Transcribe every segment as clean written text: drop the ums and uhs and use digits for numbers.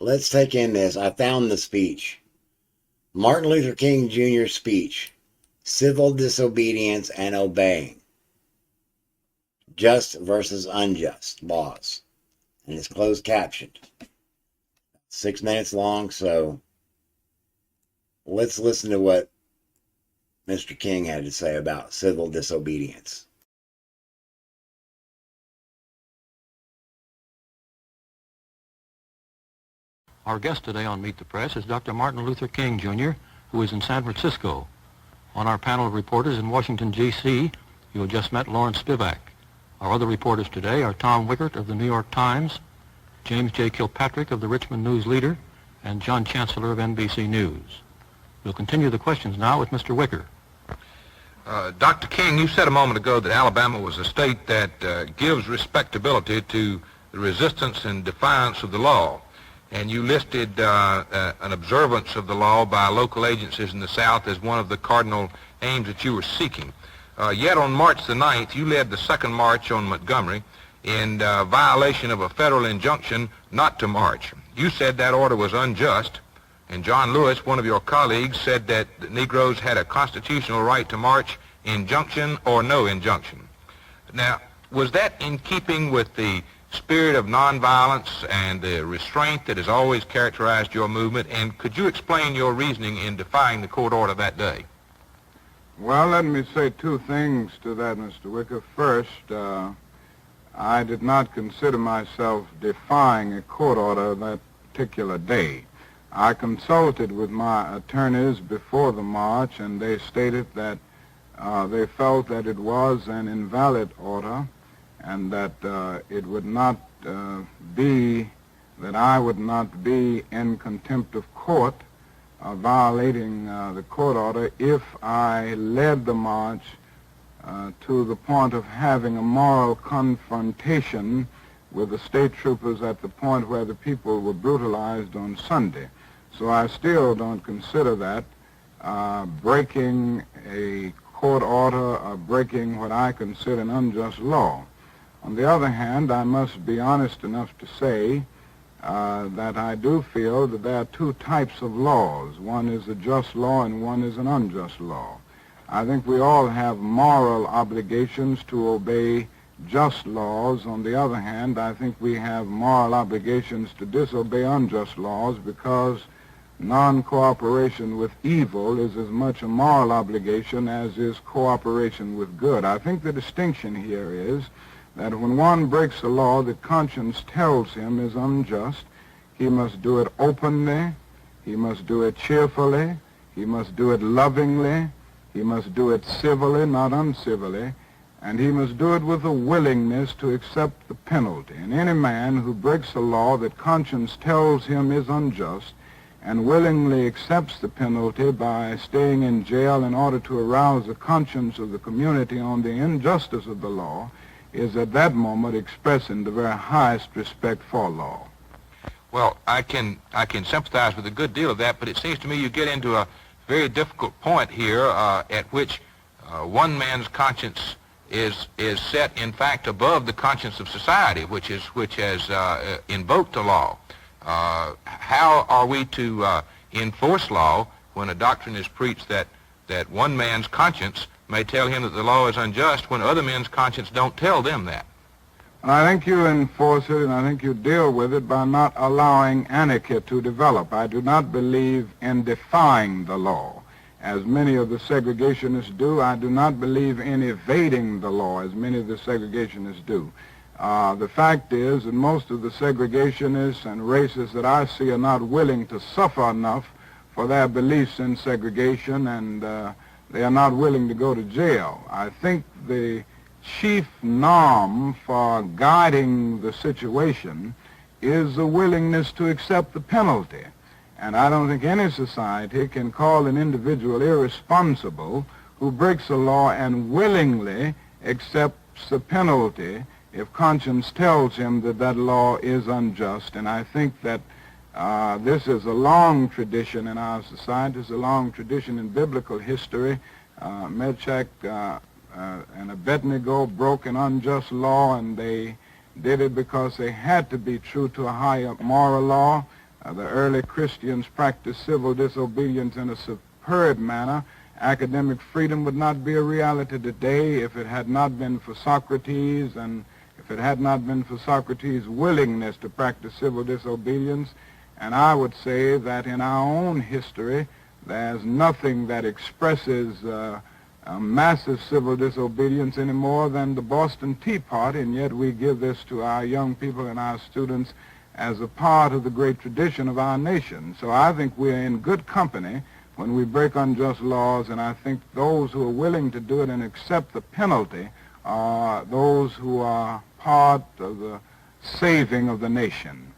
let's take in this. I found the speech. Martin Luther King Jr. speech. Civil disobedience and obeying. Just versus unjust laws. And it's closed captioned. 6 minutes long, so let's listen to what Mr. King had to say about civil disobedience. Our guest today on Meet the Press is Dr. Martin Luther King Jr., who is in San Francisco. On our panel of reporters in Washington, D.C., you have just met Lawrence Spivak. Our other reporters today are Tom Wickert of the New York Times, James J. Kilpatrick of the Richmond News Leader, and John Chancellor of NBC News. We'll continue the questions now with Mr. Wickert. Dr. King, you said a moment ago that Alabama was a state that gives respectability to the resistance and defiance of the law. And you listed an observance of the law by local agencies in the South as one of the cardinal aims that you were seeking. Yet on March the 9th, you led the second march on Montgomery in violation of a federal injunction not to march. You said that order was unjust, and John Lewis, one of your colleagues, said that the Negroes had a constitutional right to march, injunction or no injunction. Now, was that in keeping with the spirit of nonviolence and the restraint that has always characterized your movement, and could you explain your reasoning in defying the court order that day? Well, let me say two things to that, Mr. Wicker. First, I did not consider myself defying a court order that particular day. I consulted with my attorneys before the march, and they stated that they felt that it was an invalid order, and that it would not be, that I would not be in contempt of court, violating the court order if I led the march to the point of having a moral confrontation with the state troopers at the point where the people were brutalized on Sunday. So I still don't consider that breaking a court order or breaking what I consider an unjust law. On the other hand, I must be honest enough to say that I do feel that there are two types of laws. One is a just law and one is an unjust law. I think we all have moral obligations to obey just laws. On the other hand, I think we have moral obligations to disobey unjust laws, because non-cooperation with evil is as much a moral obligation as is cooperation with good. I think the distinction here is that when one breaks a law that conscience tells him is unjust, he must do it openly, he must do it cheerfully, he must do it lovingly, he must do it civilly, not uncivilly, and he must do it with a willingness to accept the penalty. And any man who breaks a law that conscience tells him is unjust and willingly accepts the penalty by staying in jail in order to arouse the conscience of the community on the injustice of the law is at that moment expressing the very highest respect for law. Well, I can sympathize with a good deal of that, but it seems to me you get into a very difficult point here at which one man's conscience is set, in fact, above the conscience of society, which has invoked the law. How are we to enforce law when a doctrine is preached that one man's conscience may tell him that the law is unjust when other men's conscience don't tell them that? And I think you enforce it, and I think you deal with it by not allowing anarchy to develop. I do not believe in defying the law, as many of the segregationists do. I do not believe in evading the law, as many of the segregationists do. The fact is that most of the segregationists and racists that I see are not willing to suffer enough for their beliefs in segregation, and they are not willing to go to jail. I think the chief norm for guiding the situation is the willingness to accept the penalty. And I don't think any society can call an individual irresponsible who breaks a law and willingly accepts the penalty if conscience tells him that that law is unjust. And I think that this is a long tradition in our society. It's a long tradition in biblical history. Meshach and Abednego broke an unjust law, and they did it because they had to be true to a higher moral law. The early Christians practiced civil disobedience in a superb manner. Academic freedom would not be a reality today if it had not been for Socrates, and if it had not been for Socrates' willingness to practice civil disobedience. And I would say that in our own history, there's nothing that expresses a massive civil disobedience any more than the Boston Tea Party, and yet we give this to our young people and our students as a part of the great tradition of our nation. So I think we're in good company when we break unjust laws, and I think those who are willing to do it and accept the penalty are those who are part of the saving of the nation.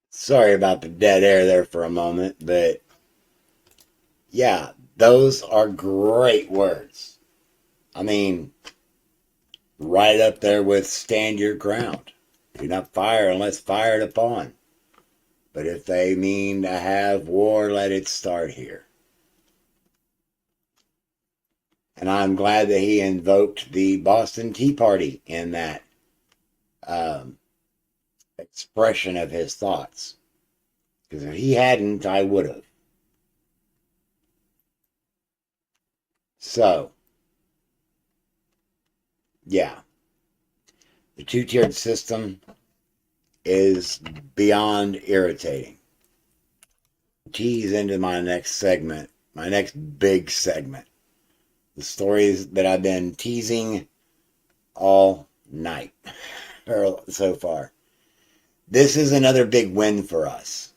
Sorry about the dead air there for a moment, but yeah, those are great words. I mean, right up there with stand your ground. Do not fire unless fired upon. But if they mean to have war, let it start here. And I'm glad that he invoked the Boston Tea Party in that expression of his thoughts. Because if he hadn't, I would have. So, yeah. The two-tiered system is beyond irritating. Tease into my next segment, my next big segment. The stories that I've been teasing all night or so far. This is another big win for us.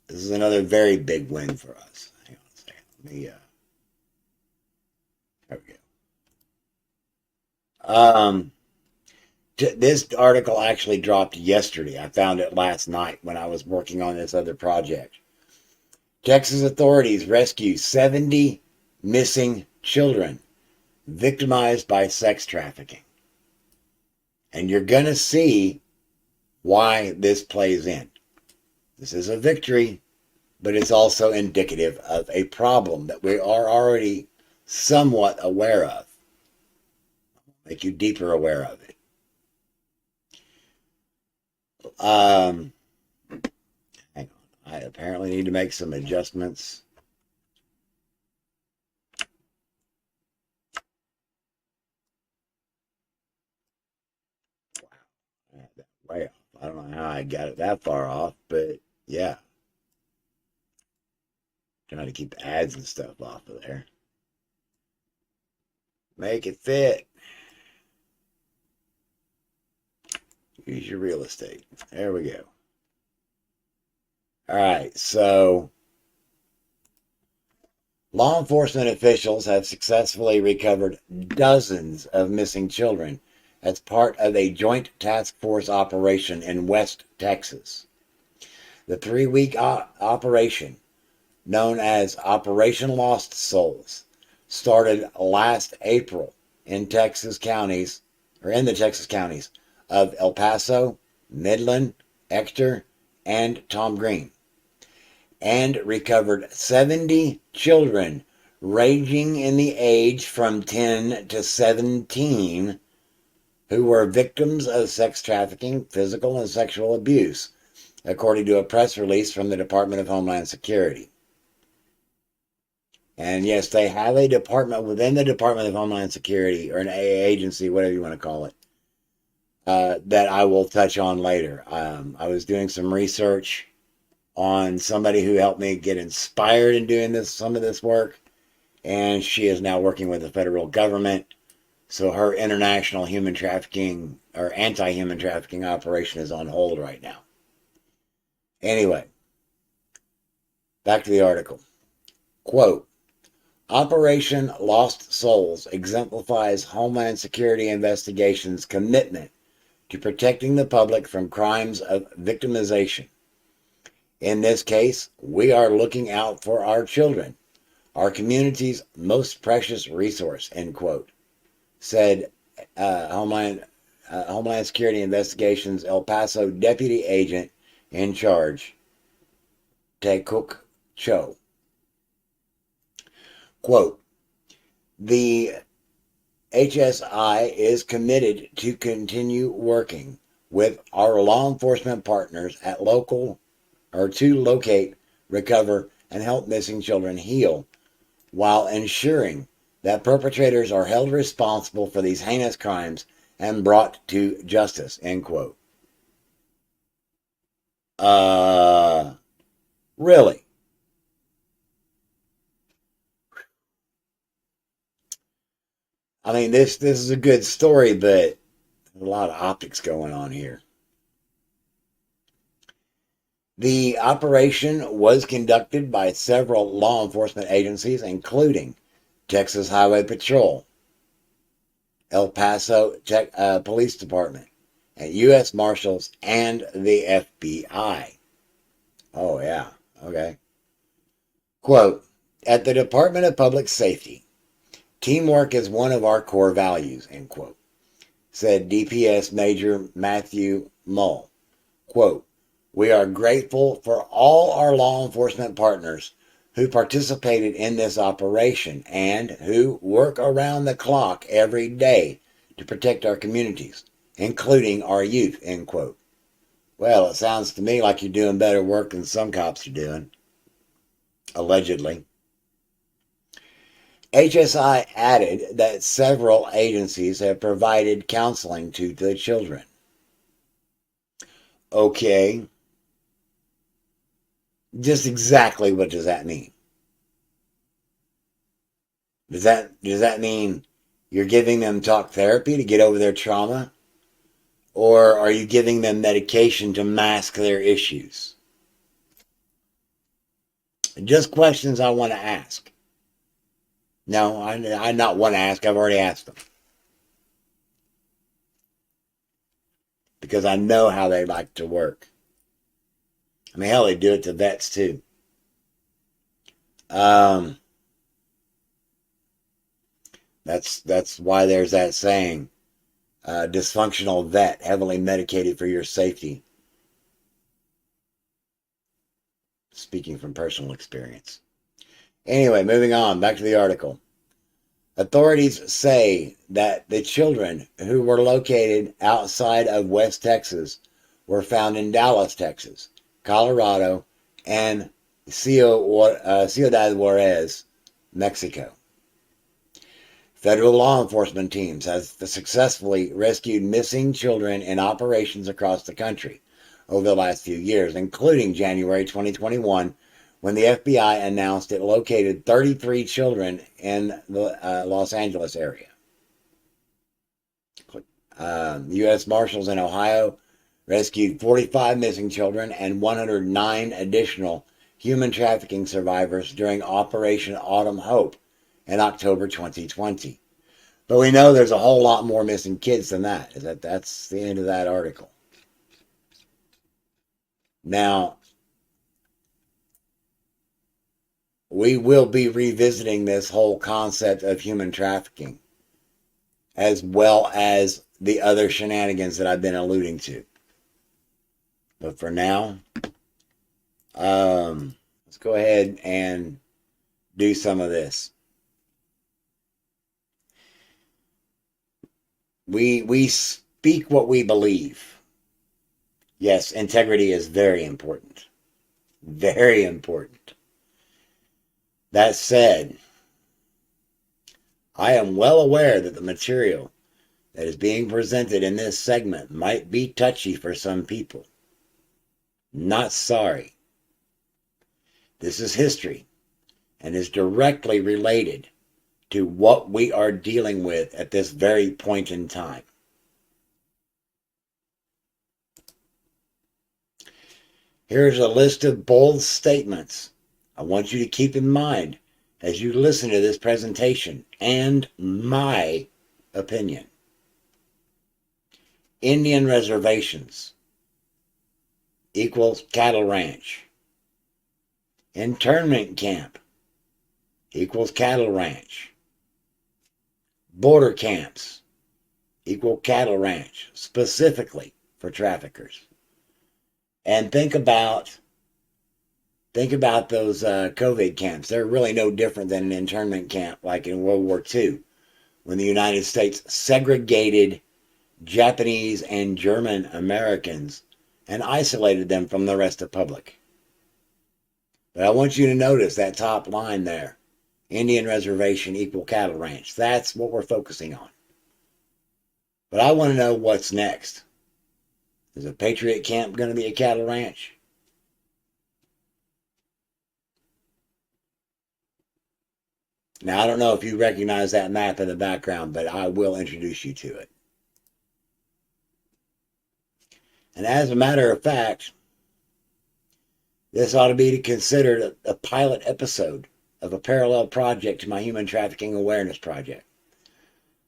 This is another very big win for us. Hang on a second. Let me, there we go. This article actually dropped yesterday. I found it last night when I was working on this other project. Texas authorities rescue 70 missing children victimized by sex trafficking. And you're going to see why this plays in. This is a victory, but it's also indicative of a problem that we are already somewhat aware of. Make you deeper aware of it. Hang on. I apparently need to make some adjustments. Wow. I had that way off. I don't know how I got it that far off, but yeah. Trying to keep ads and stuff off of there. Make it fit. Use your real estate. There we go. All right, so law enforcement officials have successfully recovered dozens of missing children as part of a joint task force operation in West Texas. The 3-week operation, known as Operation Lost Souls, started last April in the Texas counties of El Paso, Midland, Ector, and Tom Green, and recovered 70 children ranging in the age from 10 to 17 who were victims of sex trafficking, physical and sexual abuse, according to a press release from the Department of Homeland Security. And yes, they have a department within the Department of Homeland Security, or an agency, whatever you want to call it, that I will touch on later. I was doing some research on somebody who helped me get inspired in doing some of this work, and she is now working with the federal government. So her international human trafficking or anti-human trafficking operation is on hold right now. Anyway, back to the article. Quote, Operation Lost Souls exemplifies Homeland Security Investigation's commitment to protecting the public from crimes of victimization. In this case, we are looking out for our children, our community's most precious resource, end quote, said Homeland Security Investigation's El Paso Deputy Agent in Charge, Taekuk Cho. Quote, the HSI is committed to continue working with our law enforcement partners at local or to locate, recover, and help missing children heal while ensuring that perpetrators are held responsible for these heinous crimes and brought to justice, end quote. Really? I mean, this is a good story, but there's a lot of optics going on here. The operation was conducted by several law enforcement agencies, including Texas Highway Patrol, El Paso Police Department, and U.S. Marshals, and the FBI. Oh, yeah. Okay. Quote, at the Department of Public Safety, teamwork is one of our core values, end quote, said DPS Major Matthew Mull. Quote, we are grateful for all our law enforcement partners who participated in this operation and who work around the clock every day to protect our communities, including our youth, end quote. Well, it sounds to me like you're doing better work than some cops are doing, allegedly. HSI added that several agencies have provided counseling to the children. Okay. Just exactly what does that mean? Does that mean you're giving them talk therapy to get over their trauma? Or are you giving them medication to mask their issues? Just questions I want to ask. No, I not want to ask. I've already asked them. Because I know how they like to work. I mean, hell, they do it to vets too. That's why there's that saying, dysfunctional vet, heavily medicated for your safety. Speaking from personal experience. Anyway, moving on, back to the article. Authorities say that the children who were located outside of West Texas were found in Dallas, Texas, Colorado, and Ciudad Juarez, Mexico. Federal law enforcement teams have successfully rescued missing children in operations across the country over the last few years, including January 2021, when the FBI announced it located 33 children in the Los Angeles area. U.S. Marshals in Ohio rescued 45 missing children and 109 additional human trafficking survivors during Operation Autumn Hope in October 2020. But we know there's a whole lot more missing kids than that. That's the end of that article. Now, we will be revisiting this whole concept of human trafficking, as well as the other shenanigans that I've been alluding to. But for now, let's go ahead and do some of this. We speak what we believe. Yes, integrity is very important. Very important. That said, I am well aware that the material that is being presented in this segment might be touchy for some people. Not sorry. This is history and is directly related to what we are dealing with at this very point in time. Here's a list of bold statements I want you to keep in mind as you listen to this presentation and my opinion. Indian reservations equals cattle ranch. Internment camp equals cattle ranch. Border camps equal cattle ranch, specifically for traffickers. And think about those COVID camps. They're really no different than an internment camp like in World War II, when the United States segregated Japanese and German Americans and isolated them from the rest of the public. But I want you to notice that top line there. Indian reservation equal cattle ranch. That's what we're focusing on. But I want to know what's next. Is a Patriot camp going to be a cattle ranch? Now, I don't know if you recognize that map in the background, but I will introduce you to it. And as a matter of fact, this ought to be considered a pilot episode of a parallel project to my Human Trafficking Awareness Project,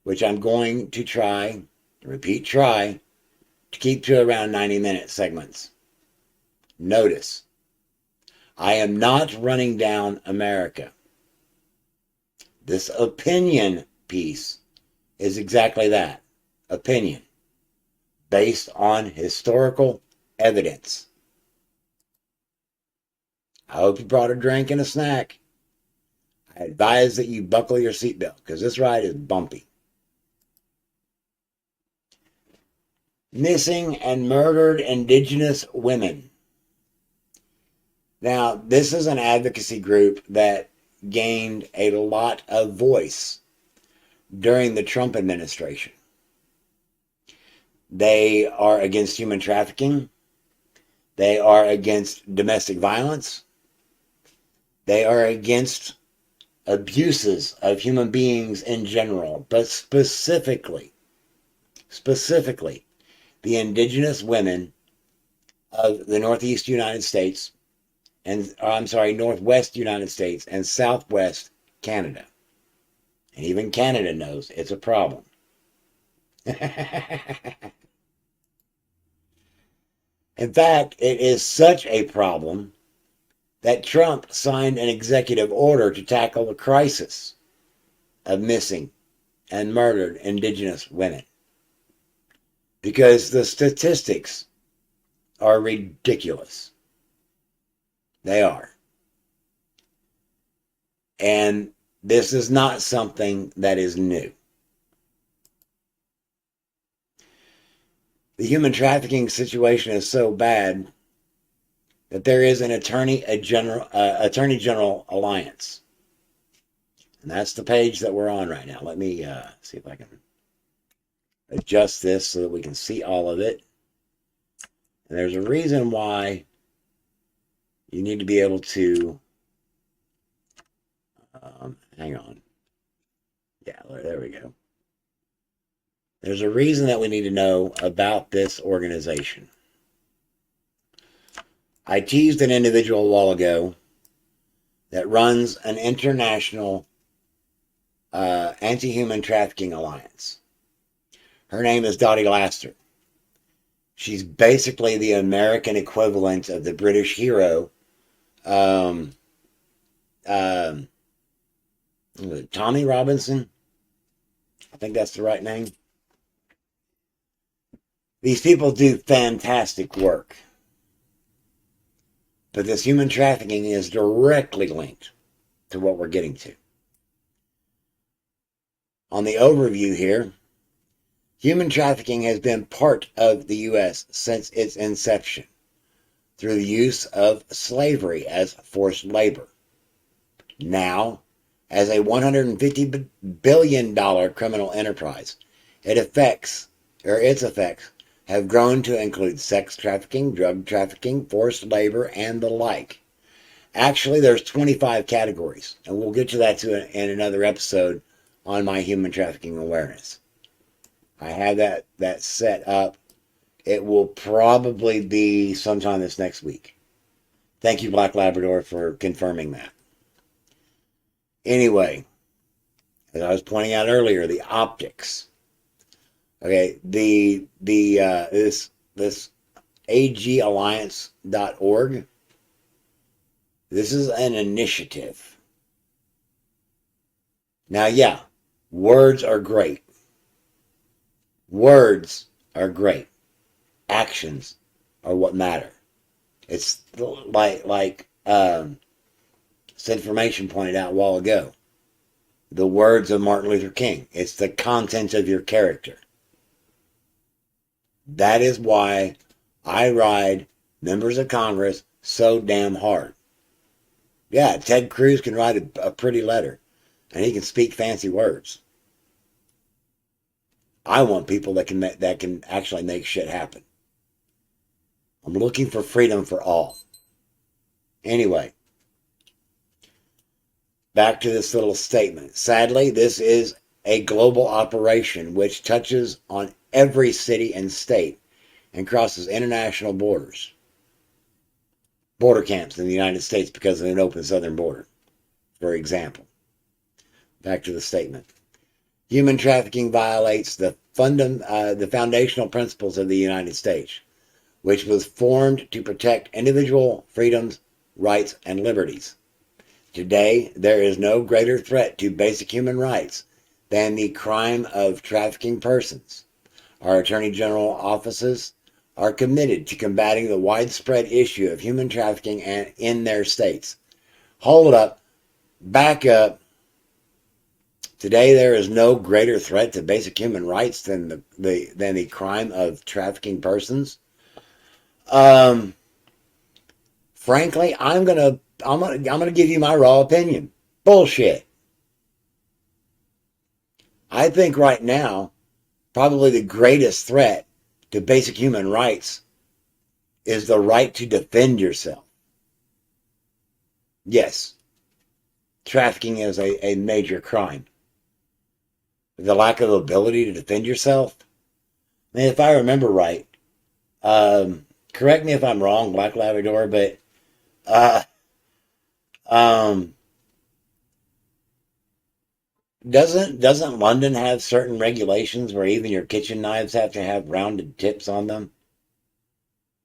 which I'm going to try to keep to around 90-minute segments. Notice, I am not running down America. This opinion piece is exactly that, opinion, based on historical evidence. I hope you brought a drink and a snack. I advise that you buckle your seatbelt because this ride is bumpy. Missing and murdered indigenous women. Now, this is an advocacy group that gained a lot of voice during the Trump administration. They are against human trafficking. They are against domestic violence. They are against abuses of human beings in general, but specifically, the indigenous women of the Northeast United States Northwest United States and Southwest Canada. And even Canada knows it's a problem. In fact, it is such a problem that Trump signed an executive order to tackle the crisis of missing and murdered indigenous women. Because the statistics are ridiculous. They are. And this is not something that is new. The human trafficking situation is so bad that there is an Attorney General Alliance. And that's the page that we're on right now. Let me see if I can adjust this so that we can see all of it. And there's a reason why you need to be able to, hang on. Yeah, there we go. There's a reason that we need to know about this organization. I teased an individual a while ago that runs an international anti-human trafficking alliance. Her name is Dottie Laster. She's basically the American equivalent of the British hero, Tommy Robinson. I think that's the right name. These people do fantastic work. But this human trafficking is directly linked to what we're getting to. On the overview here, human trafficking has been part of the U.S. since its inception through the use of slavery as forced labor. Now, as a $150 billion criminal enterprise, its effects have grown to include sex trafficking, drug trafficking, forced labor, and the like. Actually, there's 25 categories, and we'll get to that in another episode on my human trafficking awareness. I have that set up. It will probably be sometime this next week. Thank you, Black Labrador, for confirming that. Anyway, as I was pointing out earlier, the optics. Okay, this agalliance.org, this is an initiative. Now, yeah, words are great. Words are great. Actions are what matter. It's like Information pointed out a while ago. the words of Martin Luther King. It's the content of your character. That is why I ride members of Congress so damn hard. Yeah, Ted Cruz can write a pretty letter, and he can speak fancy words. I want people that can actually make shit happen. I'm looking for freedom for all. Anyway, back to this little statement. Sadly, this is a global operation which touches on every city and state and crosses international borders. Border camps in the United States because of an open southern border, for example. Back to the statement. Human trafficking violates the foundational principles of the United States, which was formed to protect individual freedoms, rights, and liberties. Today, there is no greater threat to basic human rights than the crime of trafficking persons. Our Attorney General offices are committed to combating the widespread issue of human trafficking in their states. Hold up, back up. Today, there is no greater threat to basic human rights than the crime of trafficking persons. Frankly, I'm gonna give you my raw opinion. Bullshit. I think right now, probably the greatest threat to basic human rights is the right to defend yourself. Yes, trafficking is a major crime. The lack of ability to defend yourself. I mean, if I remember right, correct me if I'm wrong, Black Labrador, but doesn't London have certain regulations where even your kitchen knives have to have rounded tips on them?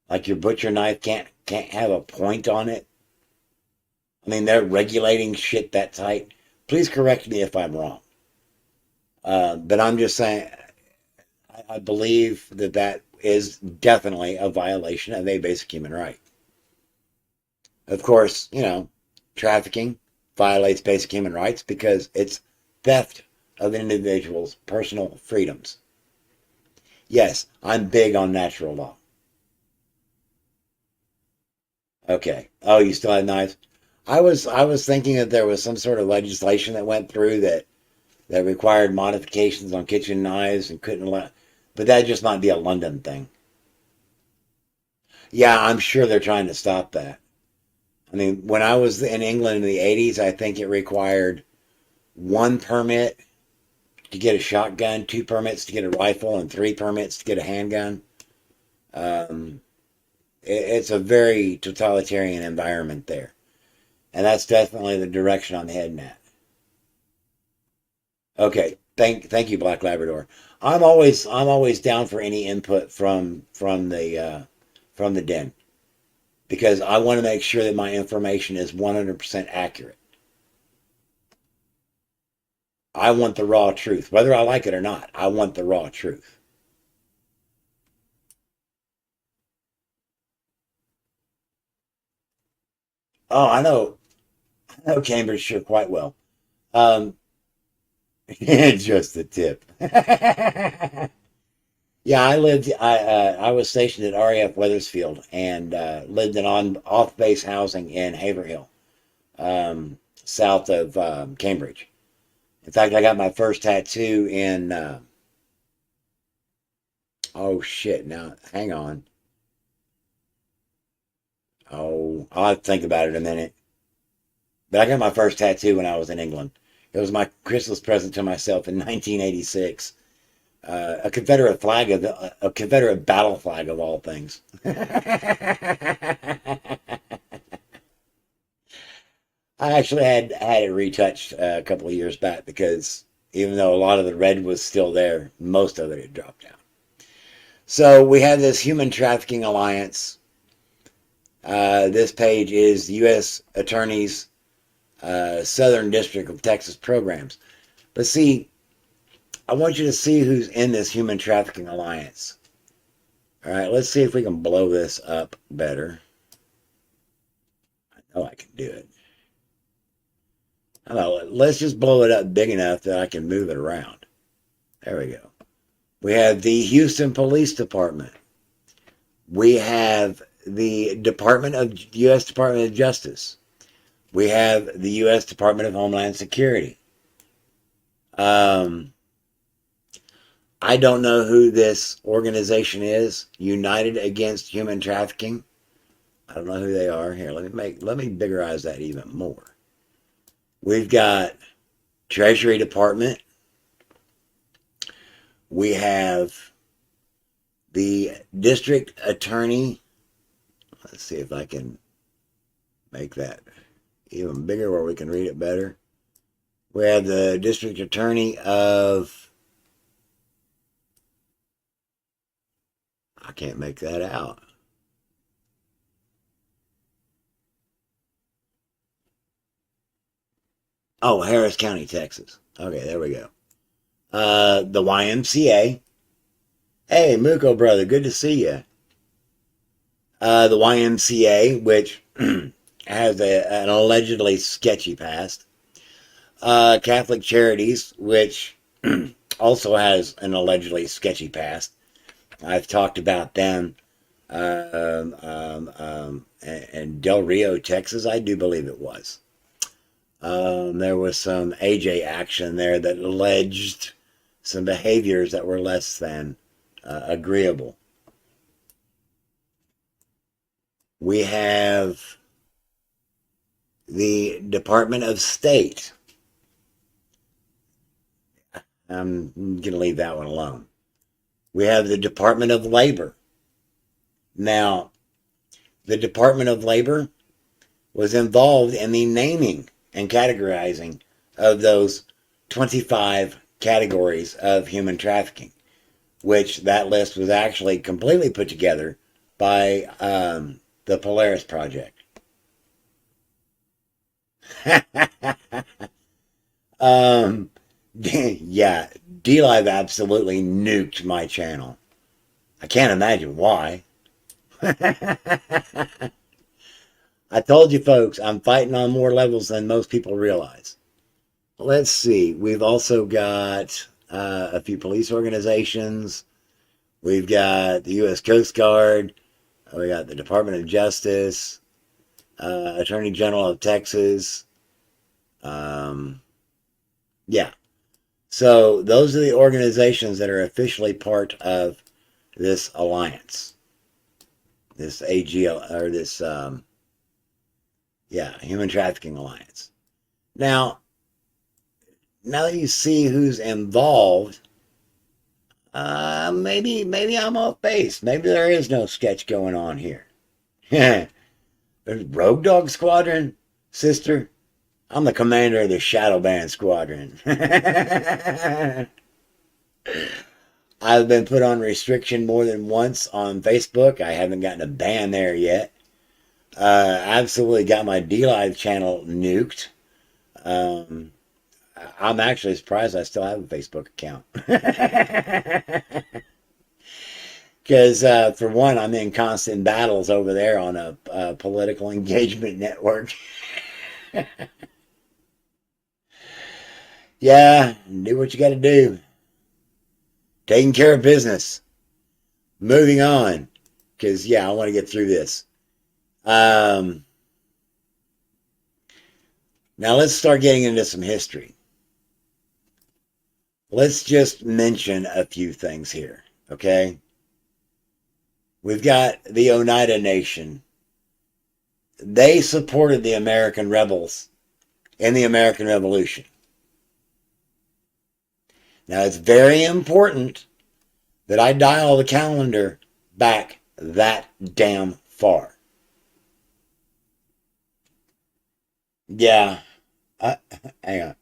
Like your butcher knife can't have a point on it. I mean, they're regulating shit that tight. Please correct me if I'm wrong. But I'm just saying, I believe that is definitely a violation of a basic human right. Of course, trafficking violates basic human rights because it's theft of an individual's personal freedoms. Yes, I'm big on natural law. Okay. Oh, you still have knives? I was thinking that there was some sort of legislation that went through that required modifications on kitchen knives and couldn't let, but that just might be a London thing. Yeah, I'm sure they're trying to stop that. I mean, when I was in England in the 80s, I think it required 1 permit to get a shotgun, 2 permits to get a rifle, and 3 permits to get a handgun. It's a very totalitarian environment there. And that's definitely the direction I'm heading at. Okay, thank you, Black Labrador. I'm always down for any input from the den, because I want to make sure that my information is 100% accurate. I want the raw truth, whether I like it or not. I want the raw truth. Oh, I know Cambridgeshire quite well. Um, just the tip. Yeah, I was stationed at RAF Weathersfield and lived in off-base housing in Haverhill, south of Cambridge. In fact, I got my first tattoo in. Oh shit! Now, hang on. Oh, I'll have to think about it in a minute. But I got my first tattoo when I was in England. It was my Christmas present to myself in 1986. A Confederate flag a Confederate battle flag of all things. I actually had it retouched a couple of years back because even though a lot of the red was still there, most of it had dropped out. So we have this Human Trafficking Alliance. This page is U.S. Attorney's Southern District of Texas programs. But see, I want you to see who's in this Human Trafficking Alliance. All right, let's see if we can blow this up better. I know I can do it. I don't know, let's just blow it up big enough that I can move it around. There we go. We have the Houston Police Department. We have the U.S. Department of Justice. We have the U.S. Department of Homeland Security. I don't know who this organization is. United Against Human Trafficking. I don't know who they are. Here, let me biggerize that even more. We've got Treasury Department. We have the District Attorney. Let's see if I can make that even bigger where we can read it better. We have the District Attorney of... I can't make that out. Oh, Harris County, Texas. Okay, there we go. The YMCA. Hey, Muko brother, good to see you. The YMCA, which has an allegedly sketchy past. Catholic Charities, which also has an allegedly sketchy past. I've talked about them. And Del Rio, Texas, I do believe it was. There was some AJ action there that alleged some behaviors that were less than agreeable. We have the Department of State. I'm going to leave that one alone. We have the Department of Labor. Now, the Department of Labor was involved in the naming and categorizing of those 25 categories of human trafficking, which that list was actually completely put together by the Polaris Project. Yeah, D-Live absolutely nuked my channel. I can't imagine why. I told you folks, I'm fighting on more levels than most people realize. Let's see. We've also got a few police organizations. We've got the U.S. Coast Guard. We got the Department of Justice. Attorney General of Texas. Yeah. So those are the organizations that are officially part of this alliance. This AGL, or this, Human Trafficking Alliance. Now that you see who's involved, maybe I'm off base. Maybe there is no sketch going on here. There's Rogue Dog Squadron, sister. I'm the commander of the Shadow Band Squadron. I've been put on restriction more than once on Facebook. I haven't gotten a ban there yet. Absolutely got my D-Live channel nuked. I'm actually surprised I still have a Facebook account. Because, for one, I'm in constant battles over there on a political engagement network. Yeah, do what you got to do. Taking care of business. Moving on. Because, I want to get through this. Now let's start getting into some history. Let's just mention a few things here, okay? We've got the Oneida Nation. They supported the American rebels in the American Revolution. Now, it's very important that I dial the calendar back that damn far. Yeah. Hang on.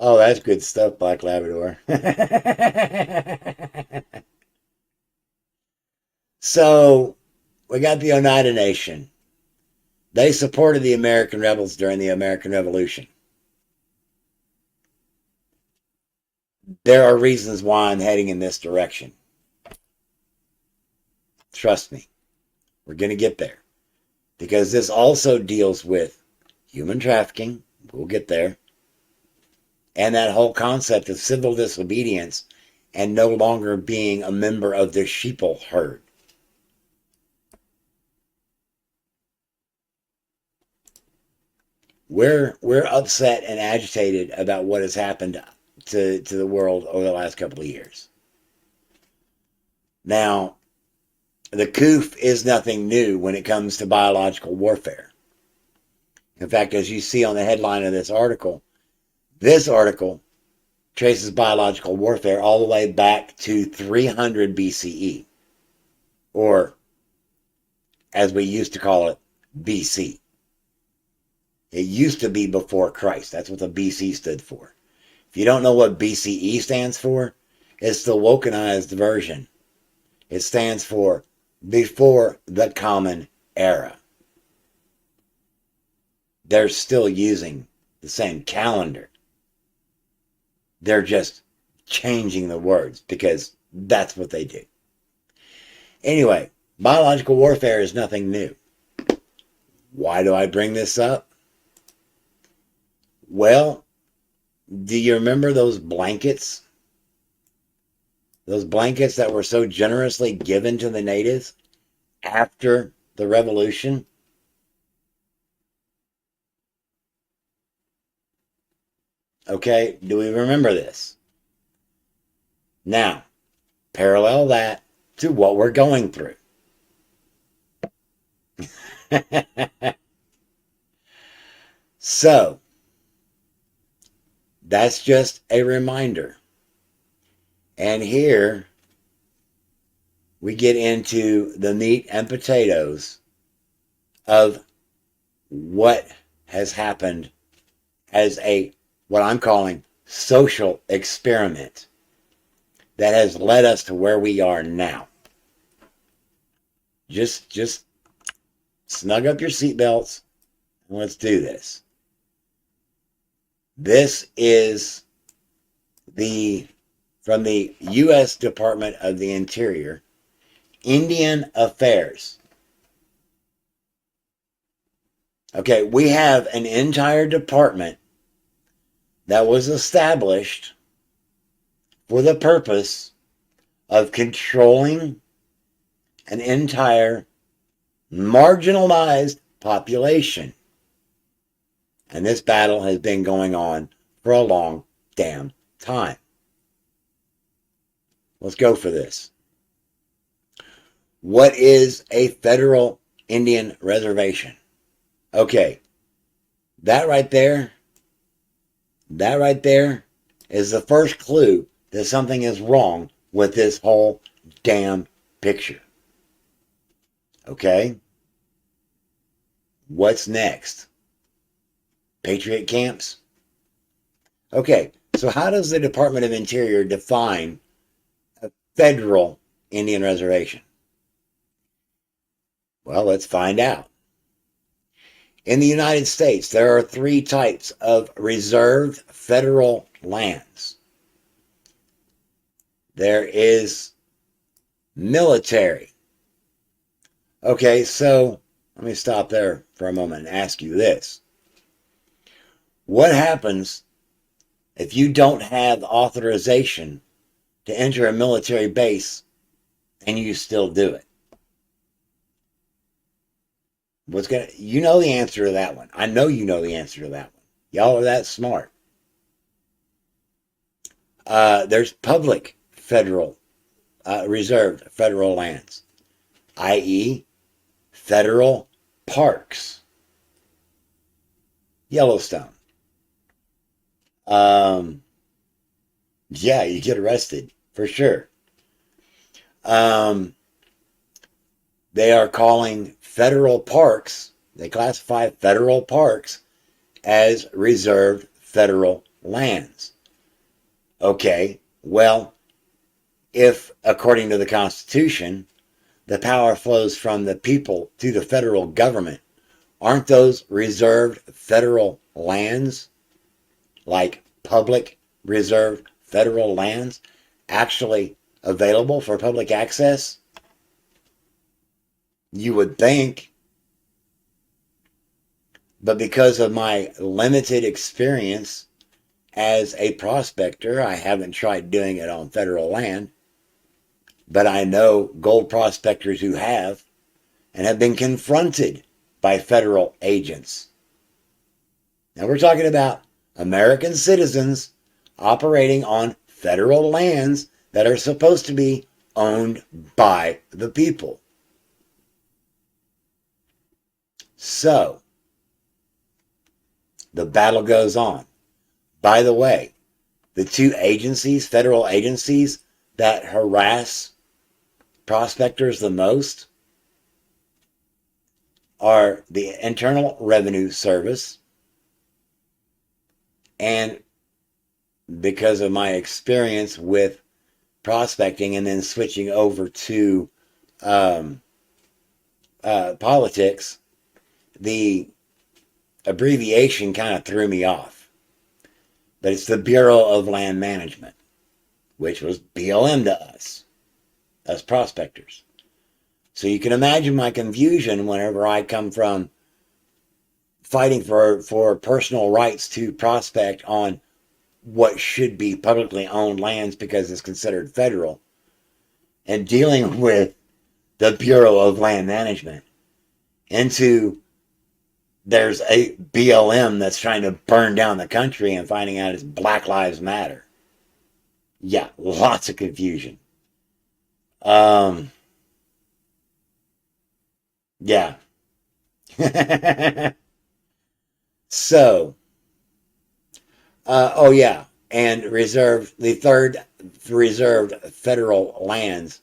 Oh, that's good stuff, Black Labrador. So, we got the Oneida Nation. They supported the American rebels during the American Revolution. There are reasons why I'm heading in this direction. Trust me. We're going to get there. because this also deals with human trafficking. We'll get there. And that whole concept of civil disobedience and no longer being a member of the sheeple herd. We're upset and agitated about what has happened to the world over the last couple of years. Now, the COOF is nothing new when it comes to biological warfare. In fact, as you see on the headline of this article traces biological warfare all the way back to 300 BCE, or as we used to call it, BC. It used to be before Christ. That's what the BC stood for. If you don't know what BCE stands for, it's the wokenized version. It stands for before the Common Era. They're still using the same calendar. They're just changing the words because that's what they do. Anyway, biological warfare is nothing new. Why do I bring this up? Well, do you remember those blankets? Those blankets that were so generously given to the natives after the revolution? Okay, do we remember this? Now, parallel that to what we're going through. So, that's just a reminder. And here we get into the meat and potatoes of what has happened as what I'm calling social experiment that has led us to where we are now. Just snug up your seatbelts and let's do this. This is from the US Department of the Interior, Indian Affairs. Okay, we have an entire department that was established for the purpose of controlling an entire marginalized population. And this battle has been going on for a long damn time. Let's go for this. What is a federal Indian reservation? Okay, that right there is the first clue that something is wrong with this whole damn picture. Okay? What's next? Patriot camps? Okay, so how does the Department of Interior define a federal Indian reservation? Well, let's find out. In the United States, there are 3 types of reserved federal lands. There is military. Okay, so let me stop there for a moment and ask you this. What happens if you don't have authorization to enter a military base and you still do it? You know the answer to that one. I know you know the answer to that one. Y'all are that smart. There's public federal, reserved federal lands, i.e. federal parks. Yellowstone. Yeah, you get arrested, for sure. They are calling federal parks, they classify federal parks as reserved federal lands. Okay, well, if, according to the Constitution, the power flows from the people to the federal government, aren't those reserved federal lands, like public reserved federal lands, actually available for public access? You would think. But because of my limited experience as a prospector, I haven't tried doing it on federal land. But I know gold prospectors who have and have been confronted by federal agents. Now we're talking about American citizens operating on federal lands that are supposed to be owned by the people. So, the battle goes on. By the way, the two agencies, federal agencies, that harass prospectors the most are the Internal Revenue Service, and because of my experience with prospecting and then switching over to politics, the abbreviation kind of threw me off. But it's the Bureau of Land Management, which was BLM to us prospectors. So you can imagine my confusion whenever I come from fighting for personal rights to prospect on what should be publicly owned lands because it's considered federal, and dealing with the Bureau of Land Management into there's a BLM that's trying to burn down the country and finding out it's Black Lives Matter. Yeah, lots of confusion. Yeah. So, oh yeah, and the third reserved federal lands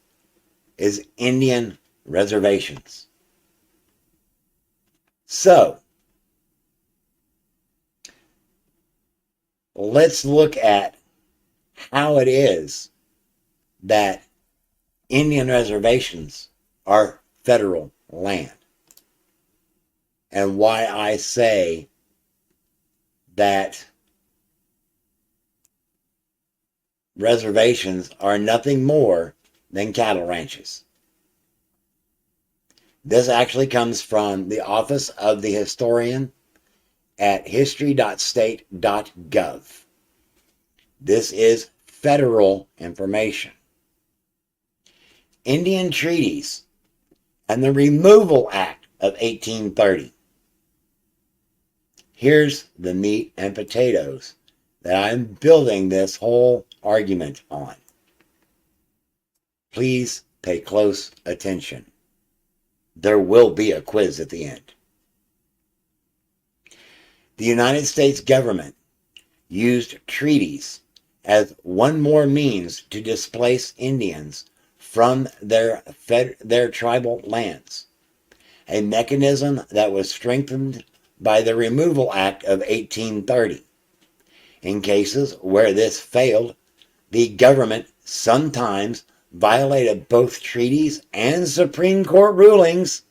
is Indian reservations. So, let's look at how it is that Indian reservations are federal land, and why I say that reservations are nothing more than cattle ranches. This actually comes from the Office of the Historian at history.state.gov. This is federal information. Indian treaties and the Removal Act of 1830. Here's the meat and potatoes that I'm building this whole argument on. Please pay close attention. There will be a quiz at the end. The United States government used treaties as one more means to displace Indians from their tribal lands, a mechanism that was strengthened by the Removal Act of 1830. In cases where this failed, the government sometimes violated both treaties and Supreme Court rulings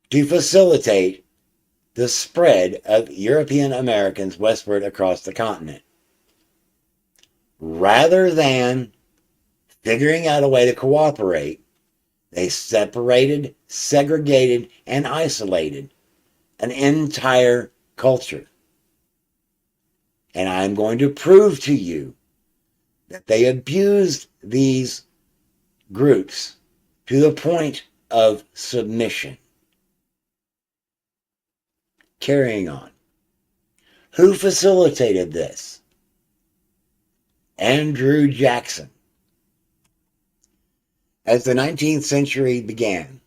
to facilitate the spread of European Americans westward across the continent. Rather than figuring out a way to cooperate, they separated, segregated, and isolated an entire culture. And I'm going to prove to you that they abused these groups to the point of submission. Carrying on. Who facilitated this? Andrew Jackson. As the 19th century began,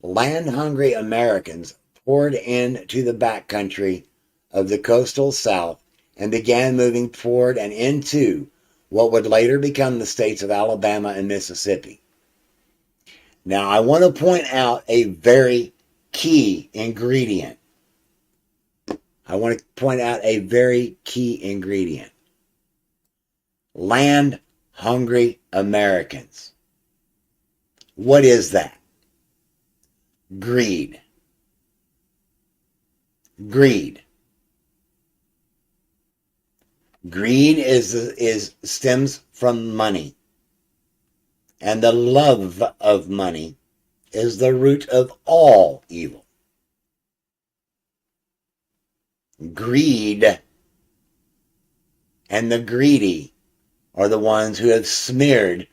land-hungry Americans poured into the backcountry of the coastal South and began moving toward and into what would later become the states of Alabama and Mississippi. Now, I want to point out a very key ingredient. Land-hungry Americans. What is that? Greed. Greed. Greed stems from money. And the love of money is the root of all evil. Greed and the greedy are the ones who have smeared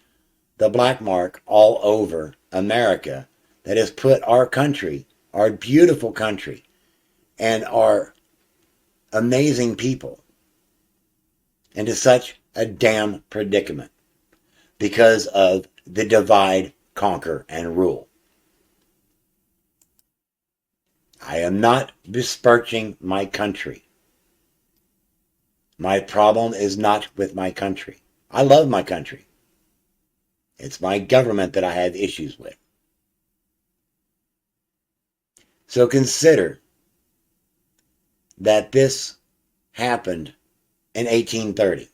the black mark all over America that has put our country, our beautiful country, and our amazing people into such a damn predicament because of the divide, conquer, and rule. I am not besmirching my country. My problem is not with my country. I love my country. It's my government that I have issues with. So consider that this happened in 1830.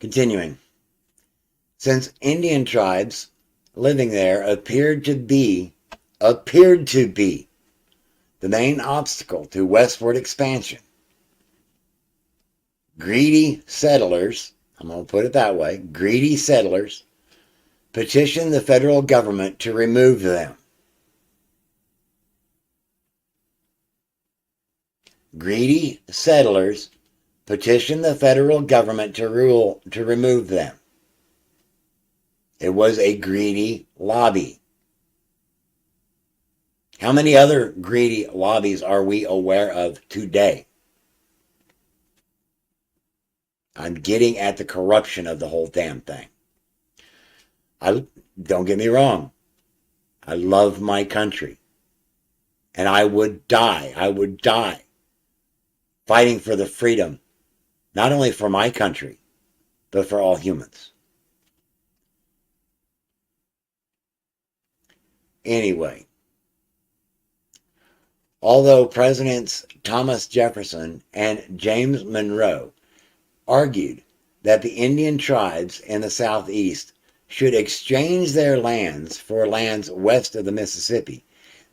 Continuing. Since Indian tribes living there appeared to be the main obstacle to westward expansion, greedy settlers, I'm going to put it that way, greedy settlers petitioned the federal government to remove them. Greedy settlers petitioned the federal government to remove them. It was a greedy lobby. How many other greedy lobbies are we aware of today? I'm getting at the corruption of the whole damn thing. Don't get me wrong. I love my country. And I would die fighting for the freedom, not only for my country, but for all humans. Anyway, although Presidents Thomas Jefferson and James Monroe argued that the Indian tribes in the Southeast should exchange their lands for lands west of the Mississippi,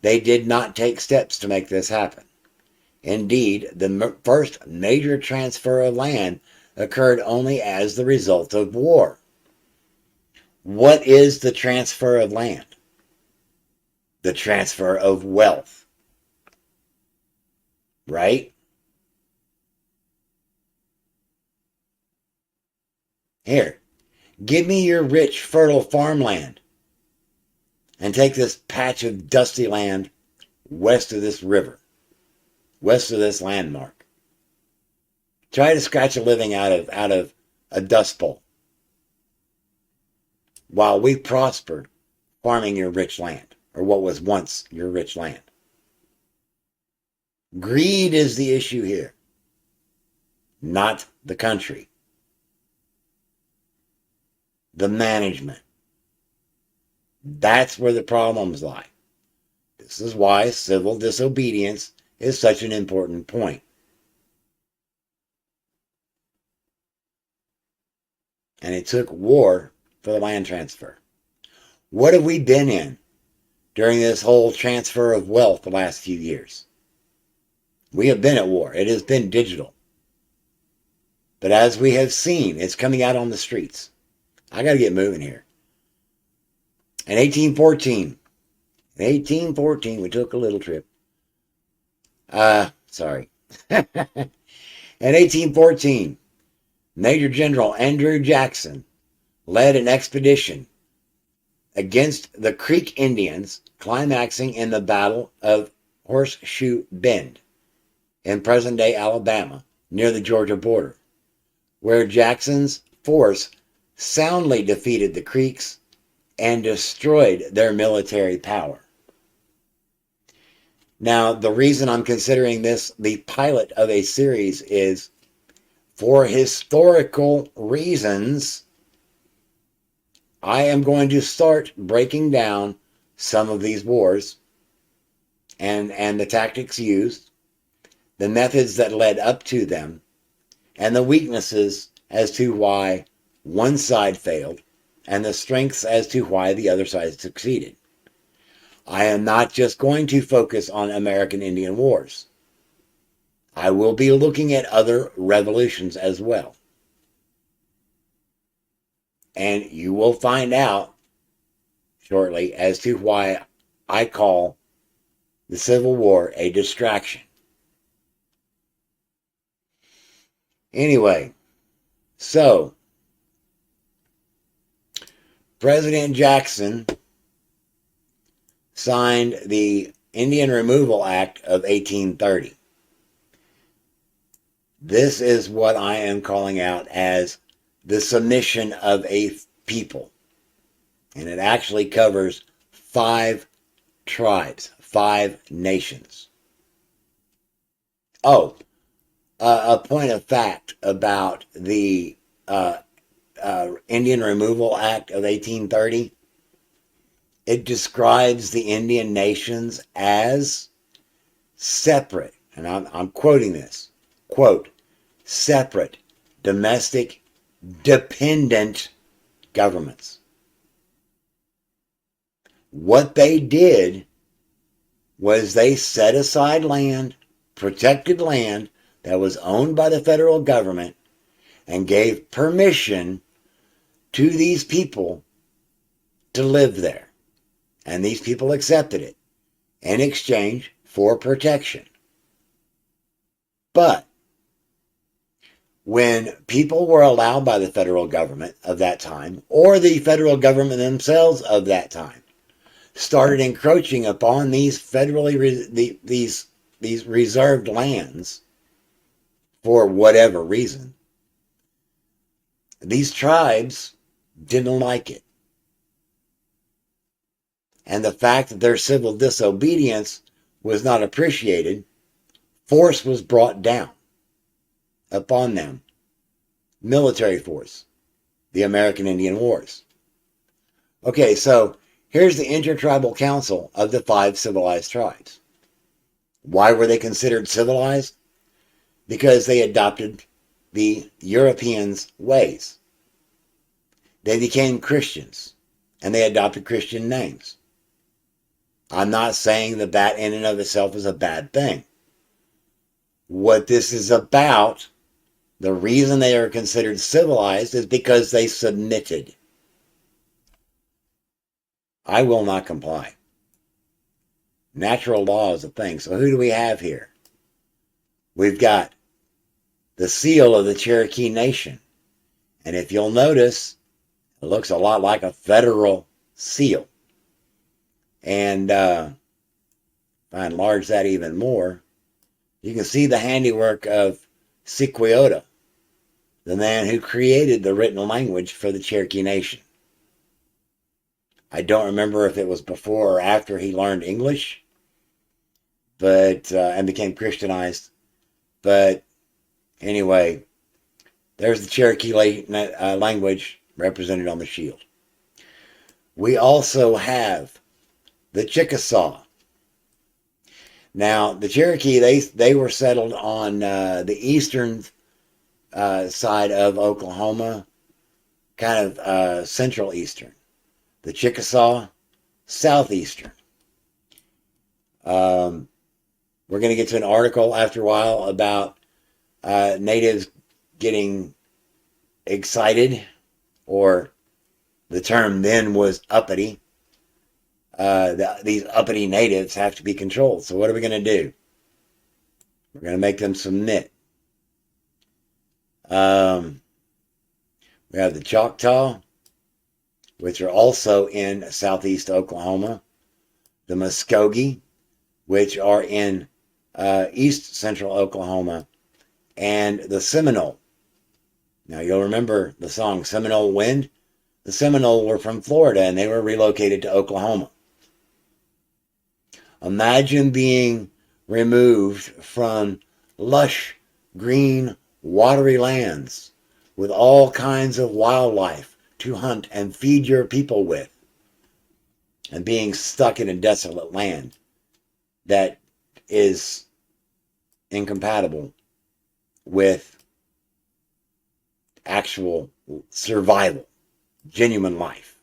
they did not take steps to make this happen. Indeed, the first major transfer of land occurred only as the result of war. What is the transfer of land? The transfer of wealth. Right? Here, give me your rich, fertile farmland and take this patch of dusty land west of this river, west of this landmark. Try to scratch a living out of a dust bowl while we prospered farming your rich land, or what was once your rich land. Greed is the issue here, not the country. The management. That's where the problems lie. This is why civil disobedience is such an important point. And it took war for the land transfer. What have we been in during this whole transfer of wealth the last few years? We have been at war. It has been digital. But as we have seen, it's coming out on the streets. I got to get moving here. In 1814, we took a little trip. Sorry. In 1814, Major General Andrew Jackson led an expedition against the Creek Indians, climaxing in the Battle of Horseshoe Bend in present-day Alabama, near the Georgia border, where Jackson's force soundly defeated the Creeks and destroyed their military power. Now, the reason I'm considering this the pilot of a series is for historical reasons. I am going to start breaking down some of these wars and the tactics used, the methods that led up to them, and the weaknesses as to why one side failed and the strengths as to why the other side succeeded. I am not just going to focus on American Indian Wars. I will be looking at other revolutions as well. And you will find out shortly as to why I call the Civil War a distraction. Anyway, so President Jackson signed the Indian Removal Act of 1830. This is what I am calling out as the submission of a people. And it actually covers 5 tribes, 5 nations. Oh, a point of fact about the Indian Removal Act of 1830. It describes the Indian nations as separate, and I'm quoting this, quote, separate, domestic, dependent governments. What they did was they set aside land, protected land that was owned by the federal government, and gave permission to these people to live there. And these people accepted it in exchange for protection. But when people were allowed by the federal government of that time, or the federal government themselves of that time, started encroaching upon these federally these reserved lands for whatever reason, these tribes didn't like it. And the fact that their civil disobedience was not appreciated, force was brought down upon them. Military force. The American Indian Wars. Okay, so here's the Intertribal Council of the 5 civilized tribes. Why were they considered civilized? Because they adopted the Europeans' ways. They became Christians, and they adopted Christian names. I'm not saying that that in and of itself is a bad thing. What this is about, the reason they are considered civilized is because they submitted. I will not comply. Natural law is a thing. So who do we have here? We've got the seal of the Cherokee Nation. And if you'll notice, it looks a lot like a federal seal. And if I enlarge that even more, you can see the handiwork of Sequoyota, the man who created the written language for the Cherokee Nation. I don't remember if it was before or after he learned English, but and became Christianized. But anyway, there's the Cherokee language represented on the shield. We also have the Chickasaw. Now, the Cherokee, they were settled on the eastern side of Oklahoma, kind of central eastern. The Chickasaw, southeastern. We're going to get to an article after a while about natives getting excited, or the term then was uppity. These uppity natives have to be controlled. So what are we going to do? We're going to make them submit. We have the Choctaw, which are also in southeast Oklahoma. The Muskogee, which are in east central Oklahoma. And the Seminole. Now you'll remember the song Seminole Wind. The Seminole were from Florida and they were relocated to Oklahoma. Imagine being removed from lush, green, watery lands with all kinds of wildlife to hunt and feed your people with, and being stuck in a desolate land that is incompatible with actual survival, genuine life.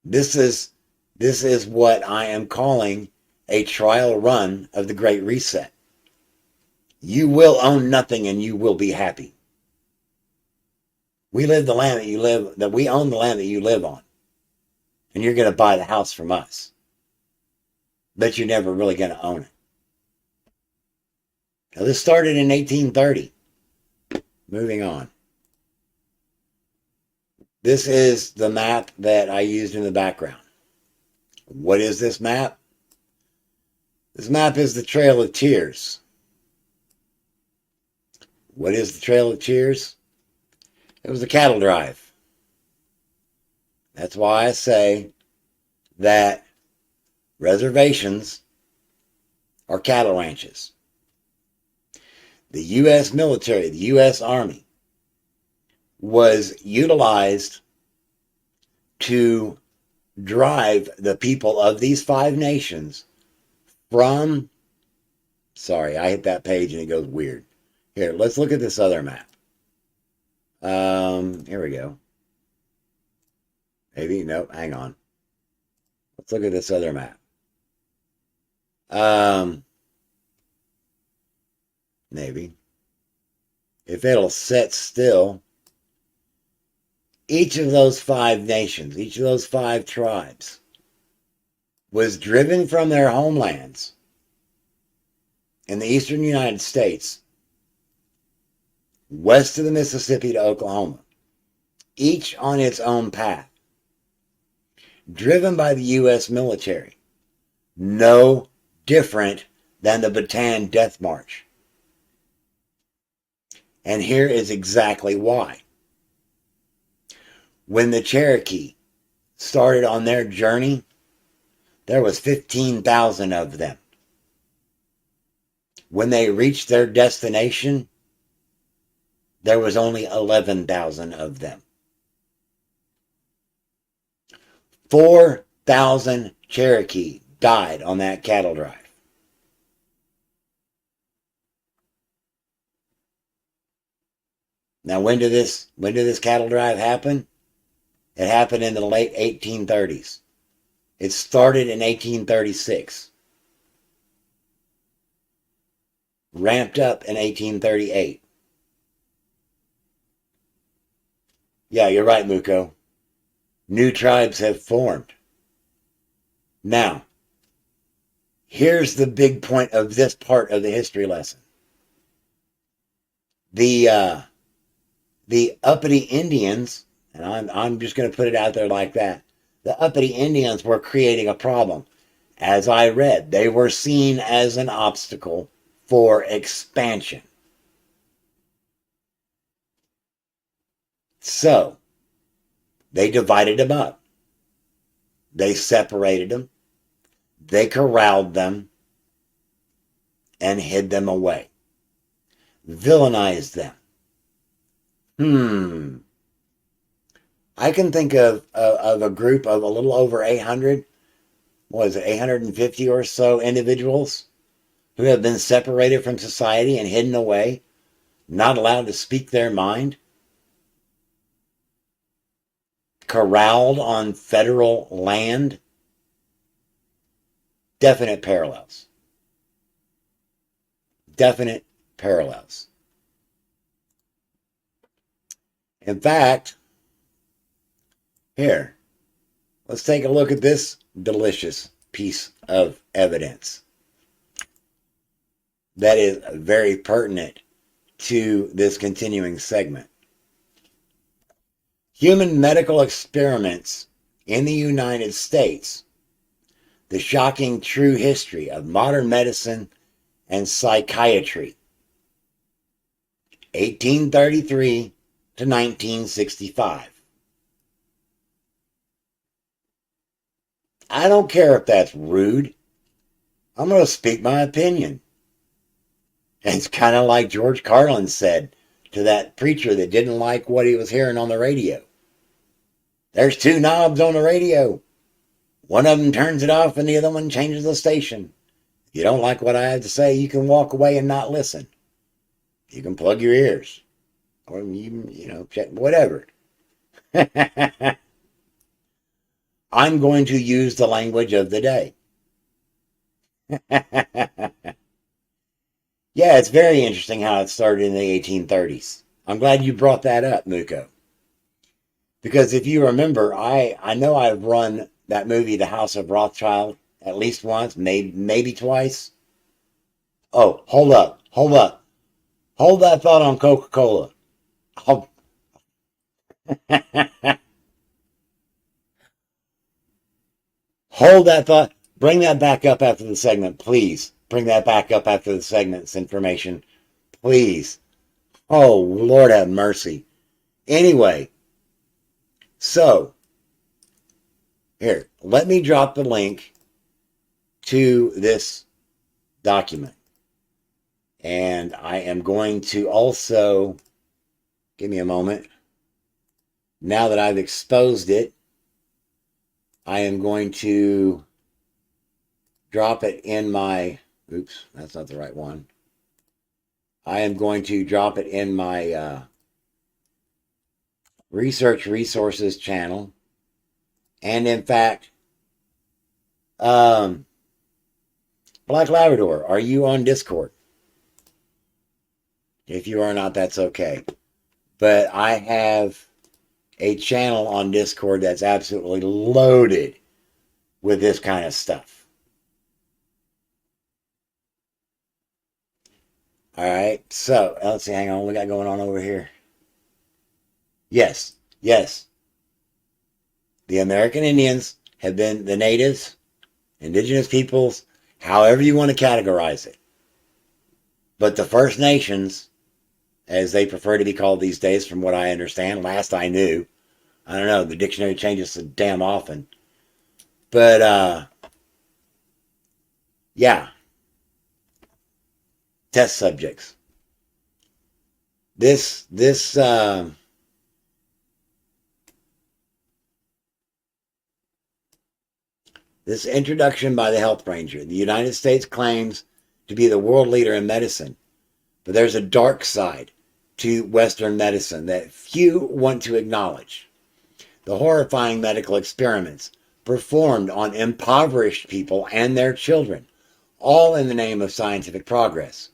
This is what I am calling a trial run of the Great Reset. You will own nothing and you will be happy. We own the land that you live on. and you're going to buy the house from us. But you're never really going to own it. Now, this started in 1830. Moving on. This is the map that I used in the background. What is this map? This map is the Trail of Tears. What is the Trail of Tears? It was a cattle drive. That's why I say that reservations are cattle ranches. The U.S. military, the U.S. Army, was utilized to drive the people of these 5 nations from... Sorry, I hit that page and it goes weird. Here, let's look at this other map. Here we go. Maybe, nope, hang on. Let's look at this other map. Maybe. If it'll sit still, each of those 5 nations, each of those 5 tribes was driven from their homelands in the eastern United States, west of the Mississippi to Oklahoma, each on its own path, driven by the U.S. military, no different than the Bataan Death March. And here is exactly why. When the Cherokee started on their journey, there was 15,000 of them. When they reached their destination, there was only 11,000 of them. 4,000 Cherokee died on that cattle drive. Now, when did this cattle drive happen? It happened in the late 1830s. It started in 1836. Ramped up in 1838. Yeah, you're right, Muko. New tribes have formed. Now, here's the big point of this part of the history lesson. The uppity Indians, and I'm just going to put it out there like that, the uppity Indians were creating a problem. As I read, they were seen as an obstacle for expansion. So, they divided them up. They separated them. They corralled them and hid them away. Villainized them. I can think of a group of a little over 800, what is it, 850 or so individuals who have been separated from society and hidden away, not allowed to speak their mind, corralled on federal land. Definite parallels. Definite parallels. In fact, here, let's take a look at this delicious piece of evidence that is very pertinent to this continuing segment. Human medical experiments in the United States, the shocking true history of modern medicine and psychiatry, 1833 to 1965. I don't care if that's rude. I'm going to speak my opinion. It's kind of like George Carlin said to that preacher that didn't like what he was hearing on the radio. There's 2 knobs on the radio. One of them turns it off and the other one changes the station. If you don't like what I have to say, you can walk away and not listen. You can plug your ears. Or check, whatever. I'm going to use the language of the day. Yeah, it's very interesting how it started in the 1830s. I'm glad you brought that up, Muko. Because if you remember, I know I've run that movie, The House of Rothschild, at least once, maybe twice. Oh, hold up. Hold that thought on Coca-Cola. Hold that thought. Bring that back up after the segment, please. Bring that back up after the segment's information, please. Oh, Lord have mercy. Anyway, so, here, let me drop the link to this document. And I am going to also, give me a moment. Now that I've exposed it, I am going to drop it in my, oops, that's not the right one. I am going to drop it in my research resources channel. And in fact, Black Labrador, are you on Discord? If you are not, that's okay. But I have a channel on Discord that's absolutely loaded with this kind of stuff. All right, so let's see, hang on, what we got going on over here? Yes. The American Indians have been the natives, indigenous peoples, however you want to categorize it. But the First Nations, as they prefer to be called these days, from what I understand, last I knew, I don't know, the dictionary changes so damn often. But, yeah. Test subjects. This introduction by the Health Ranger. The United States claims to be the world leader in medicine, but there's a dark side to Western medicine that few want to acknowledge. The horrifying medical experiments performed on impoverished people and their children, all in the name of scientific progress.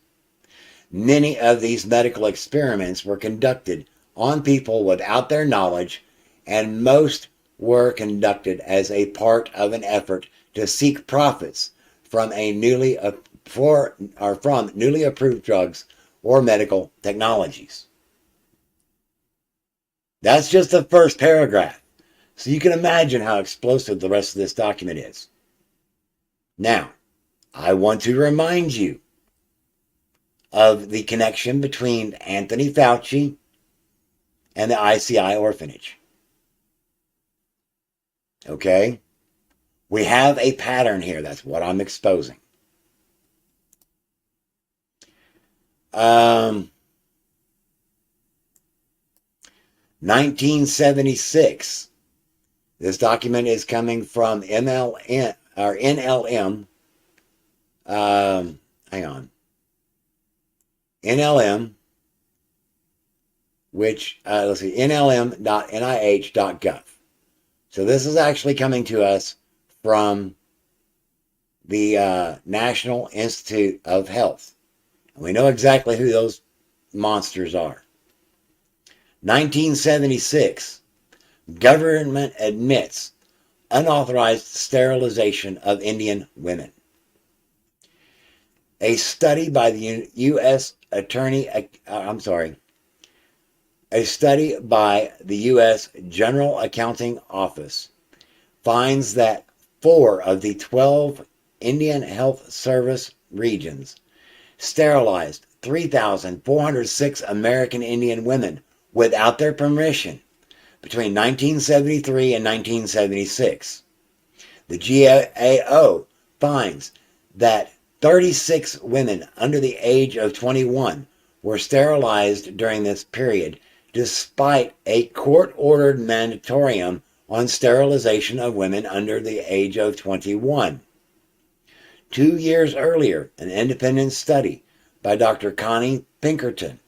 Many of these medical experiments were conducted on people without their knowledge, and most were conducted as a part of an effort to seek profits from newly approved drugs or medical technologies. That's just the first paragraph. So you can imagine how explosive the rest of this document is. Now, I want to remind you of the connection between Anthony Fauci and the ICI orphanage. Okay? We have a pattern here. That's what I'm exposing. 1976. This document is coming from NLM. Hang on. NLM, which, let's see, nlm.nih.gov. So this is actually coming to us from the National Institute of Health. And we know exactly who those monsters are. 1976, government admits unauthorized sterilization of Indian women. A study by the U.S. General Accounting Office finds that 4 of the 12 Indian Health Service regions sterilized 3,406 American Indian women without their permission between 1973 and 1976. The GAO finds that 36 women under the age of 21 were sterilized during this period, despite a court-ordered moratorium on sterilization of women under the age of 21. 2 years earlier, an independent study by Dr. Connie Pinkerton,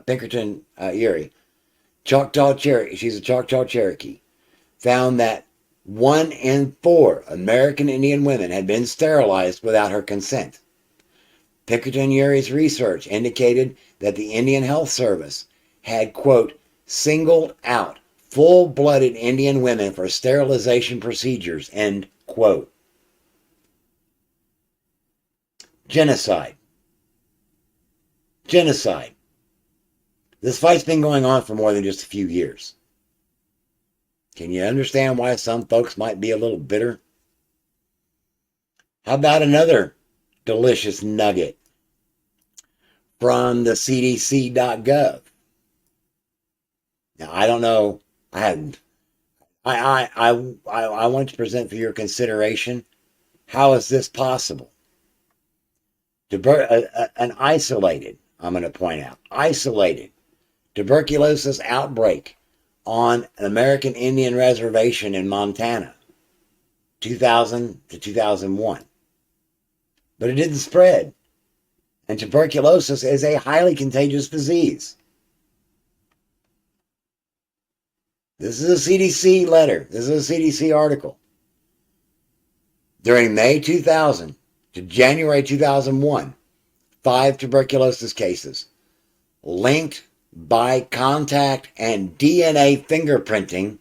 Pinkerton Erie, Choctaw Cherokee, she's a Choctaw Cherokee, found that 1 in 4 American Indian women had been sterilized without her consent. Pinkerton Urie's research indicated that the Indian Health Service had, quote, singled out full-blooded Indian women for sterilization procedures, end quote. Genocide. Genocide. This fight's been going on for more than just a few years. Can you understand why some folks might be a little bitter? How about another delicious nugget from the CDC.gov? Now, I don't know. I want to present for your consideration. How is this possible? An isolated, I'm going to point out, isolated tuberculosis outbreak on an American Indian reservation in Montana, 2000 to 2001. But it didn't spread. And tuberculosis is a highly contagious disease. This is a CDC letter. This is a CDC article. During May 2000 to January 2001, 5 tuberculosis cases linked by contact and DNA fingerprinting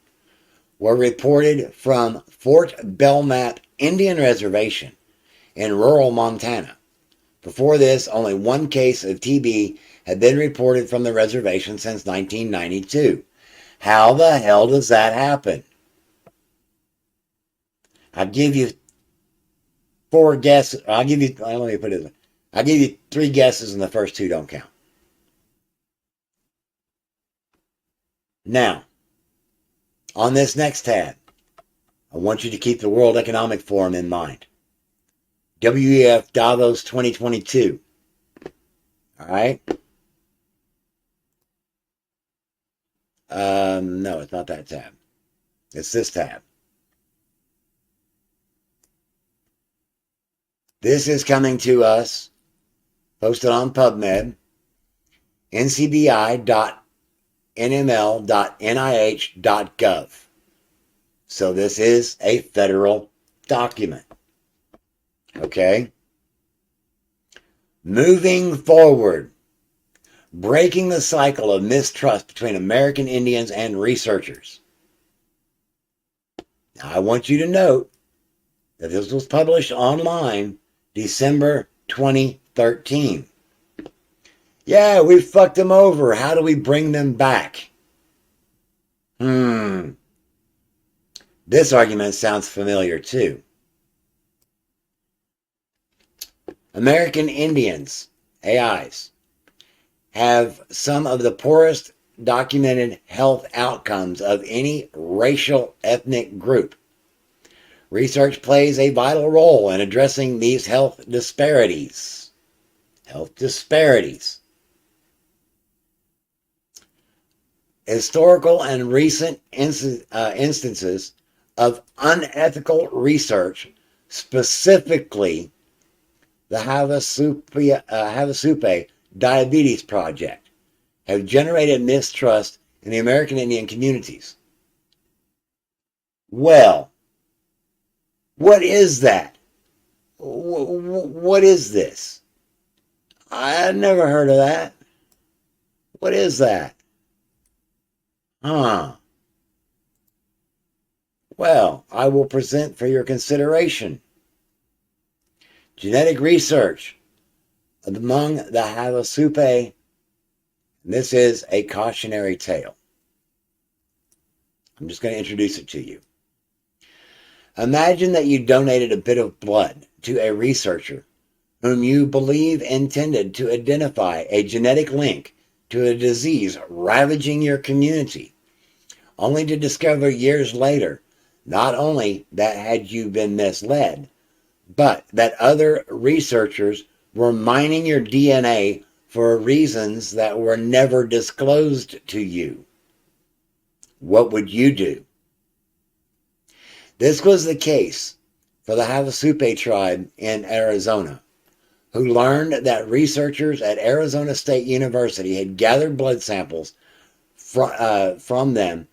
were reported from Fort Belknap Indian Reservation in rural Montana. Before this, only 1 case of TB had been reported from the reservation since 1992. How the hell does that happen? I'll give you 4 guesses. Let me put it. I'll give you 3 guesses and the first 2 don't count. Now, on this next tab, I want you to keep the World Economic Forum in mind. WEF Davos 2022. All right? No, it's not that tab. It's this tab. This is coming to us, posted on PubMed, ncbi.nml.nih.gov. So this is a federal document. Okay? Moving forward, breaking the cycle of mistrust between American Indians and researchers. Now, I want you to note that this was published online December 2013. Yeah, we fucked them over. How do we bring them back? This argument sounds familiar too. American Indians, AIs, have some of the poorest documented health outcomes of any racial ethnic group. Research plays a vital role in addressing these health disparities. Health disparities. Historical and recent instances of unethical research, specifically the Havasupai Diabetes Project, have generated mistrust in the American Indian communities. Well, what is that? What is this? I've never heard of that. What is that? Well, I will present for your consideration. Genetic research among the Havasupai. This is a cautionary tale. I'm just going to introduce it to you. Imagine that you donated a bit of blood to a researcher whom you believe intended to identify a genetic link to a disease ravaging your community, only to discover years later not only that had you been misled, but that other researchers were mining your DNA for reasons that were never disclosed to you. What would you do? This was the case for the Havasupai tribe in Arizona, who learned that researchers at Arizona State University had gathered blood samples from them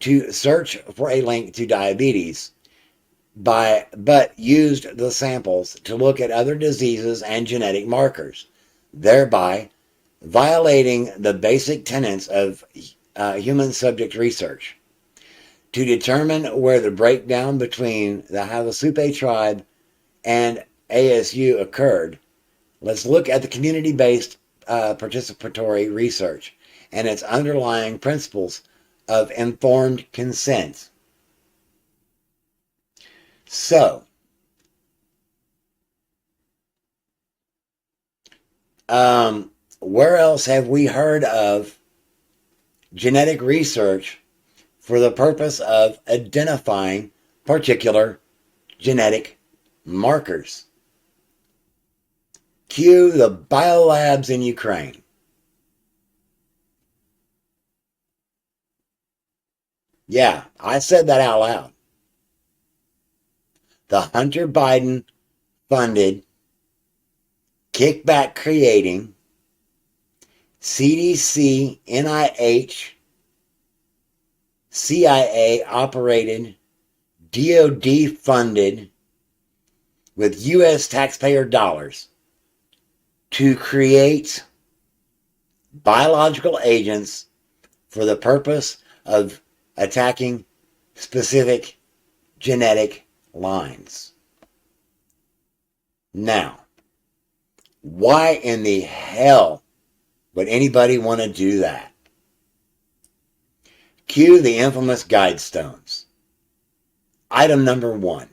to search for a link to diabetes, but used the samples to look at other diseases and genetic markers, thereby violating the basic tenets of human subject research to determine where the breakdown between the Havasupai tribe and ASU occurred. Let's look at the community-based participatory research and its underlying principles of informed consent. So, where else have we heard of genetic research for the purpose of identifying particular genetic markers? Cue the biolabs in Ukraine. Yeah, I said that out loud. The Hunter Biden funded, kickback creating, CDC, NIH, CIA operated, DOD funded with US taxpayer dollars to create biological agents for the purpose of attacking specific genetic lines. Now, why in the hell would anybody want to do that? Cue the infamous guidestones. Item number 1,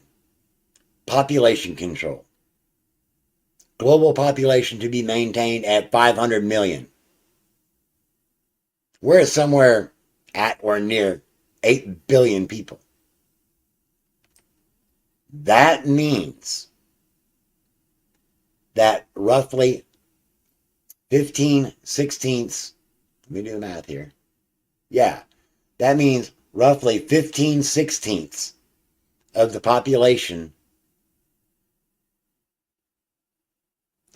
population control. Global population to be maintained at 500 million. We're somewhere at or near 8 billion people. That means that roughly 15/16, let me do the math here. Yeah, that means roughly 15/16 of the population.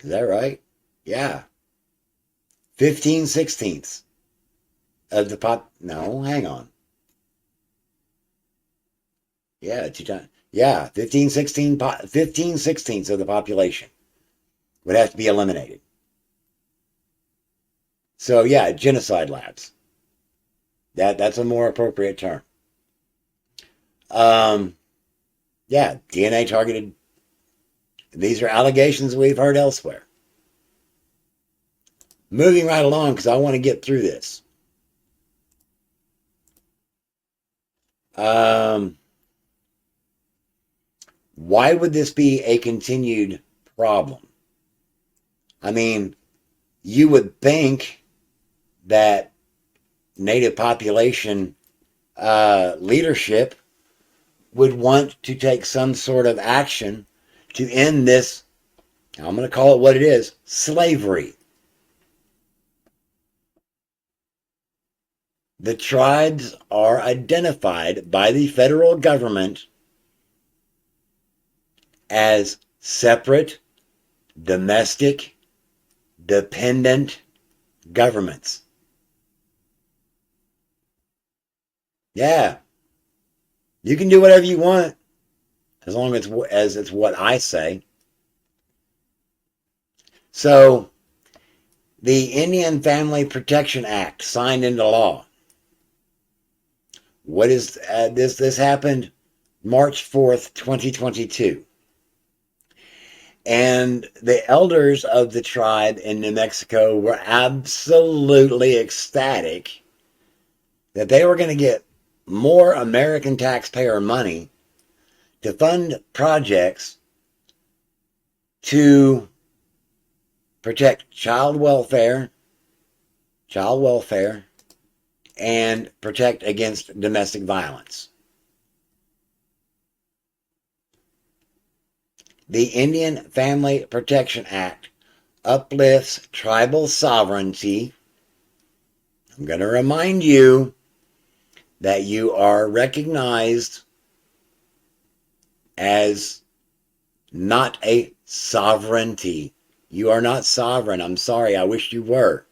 Is that right? Yeah. 15/16 of the no, hang on. Yeah, 15/16 of the population would have to be eliminated. So yeah, genocide labs. That's a more appropriate term. Yeah, DNA targeted. These are allegations we've heard elsewhere. Moving right along because I want to get through this. Why would this be a continued problem? I mean, you would think that native population leadership would want to take some sort of action to end this, I'm going to call it what it is, slavery. The tribes are identified by the federal government as separate, domestic, dependent governments. Yeah, you can do whatever you want as long as it's what I say. So, the Indian Family Protection Act signed into law. What is this happened March 4th, 2022. And the elders of the tribe in New Mexico were absolutely ecstatic that they were going to get more American taxpayer money to fund projects to protect child welfare, and protect against domestic violence. The Indian Family Protection Act uplifts tribal sovereignty. I'm going to remind you that you are recognized as not a sovereignty. You are not sovereign. I'm sorry. I wish you were.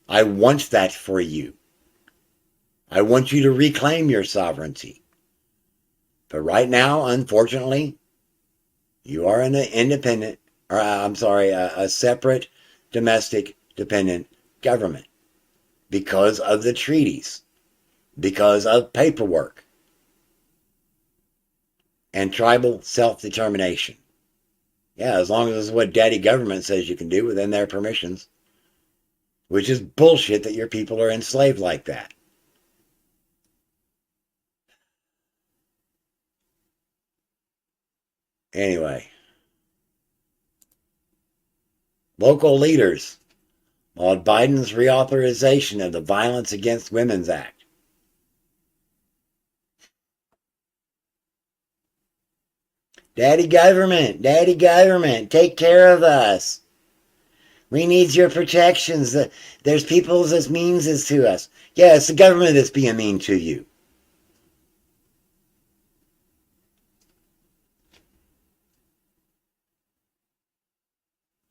I want that for you. I want you to reclaim your sovereignty. But right now, unfortunately, you are an independent, a separate domestic dependent government. because of the treaties, because of paperwork, and tribal self-determination. Yeah, as long as it's what daddy government says you can do within their permissions, which is bullshit that your people are enslaved like that. Anyway, local leaders laud Biden's reauthorization of the Violence Against Women's Act. Daddy government, take care of us. We need your protections. There's people that's means this to us. Yeah, it's the government that's being mean to you.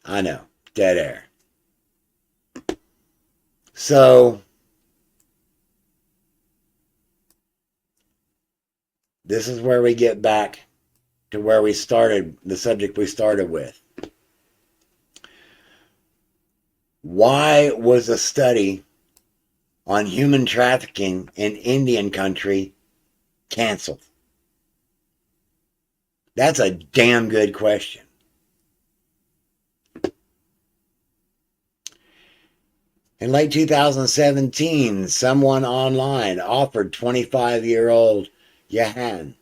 I know, dead air. So, this is where we get back to where we started, the subject we started with. Why was a study on human trafficking in Indian country canceled? That's a damn good question. In late 2017, someone online offered 25-year-old Yahan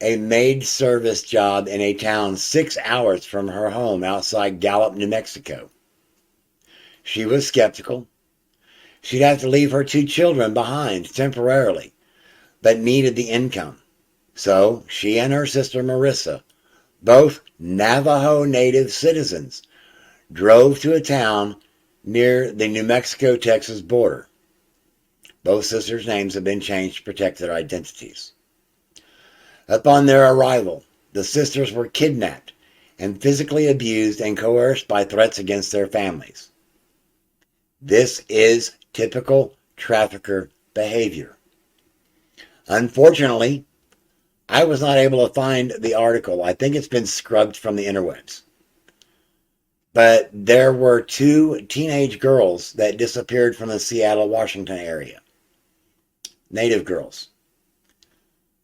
a maid service job in a town 6 hours from her home outside Gallup, New Mexico. She was skeptical. She'd have to leave her 2 children behind temporarily, but needed the income. So she and her sister Marissa, both Navajo Native citizens, drove to a town near the New Mexico-Texas border. Both sisters' names have been changed to protect their identities. Upon their arrival, the sisters were kidnapped and physically abused and coerced by threats against their families. This is typical trafficker behavior. Unfortunately, I was not able to find the article. I think it's been scrubbed from the interwebs. But there were 2 teenage girls that disappeared from the Seattle, Washington area. Native girls.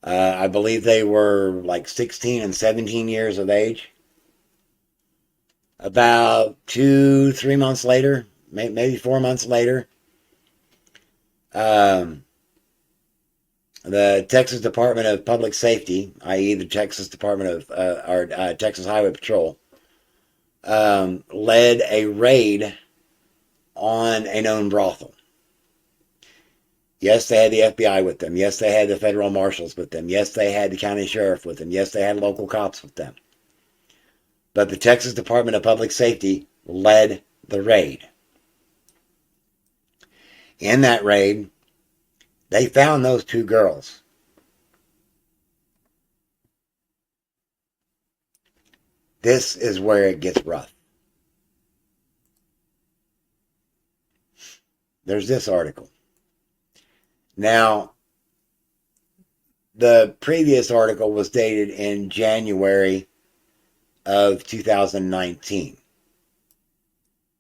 I believe they were like 16 and 17 years of age. About 2-3 months later, maybe 4 months later, the Texas Department of Public Safety, i.e. the Texas Department of Texas Highway Patrol, led a raid on a known brothel. Yes, they had the FBI with them. Yes, they had the federal marshals with them. Yes, they had the county sheriff with them. Yes, they had local cops with them. But the Texas Department of Public Safety led the raid. In that raid, they found those 2 girls. This is where it gets rough. There's this article. Now, the previous article was dated in January of 2019,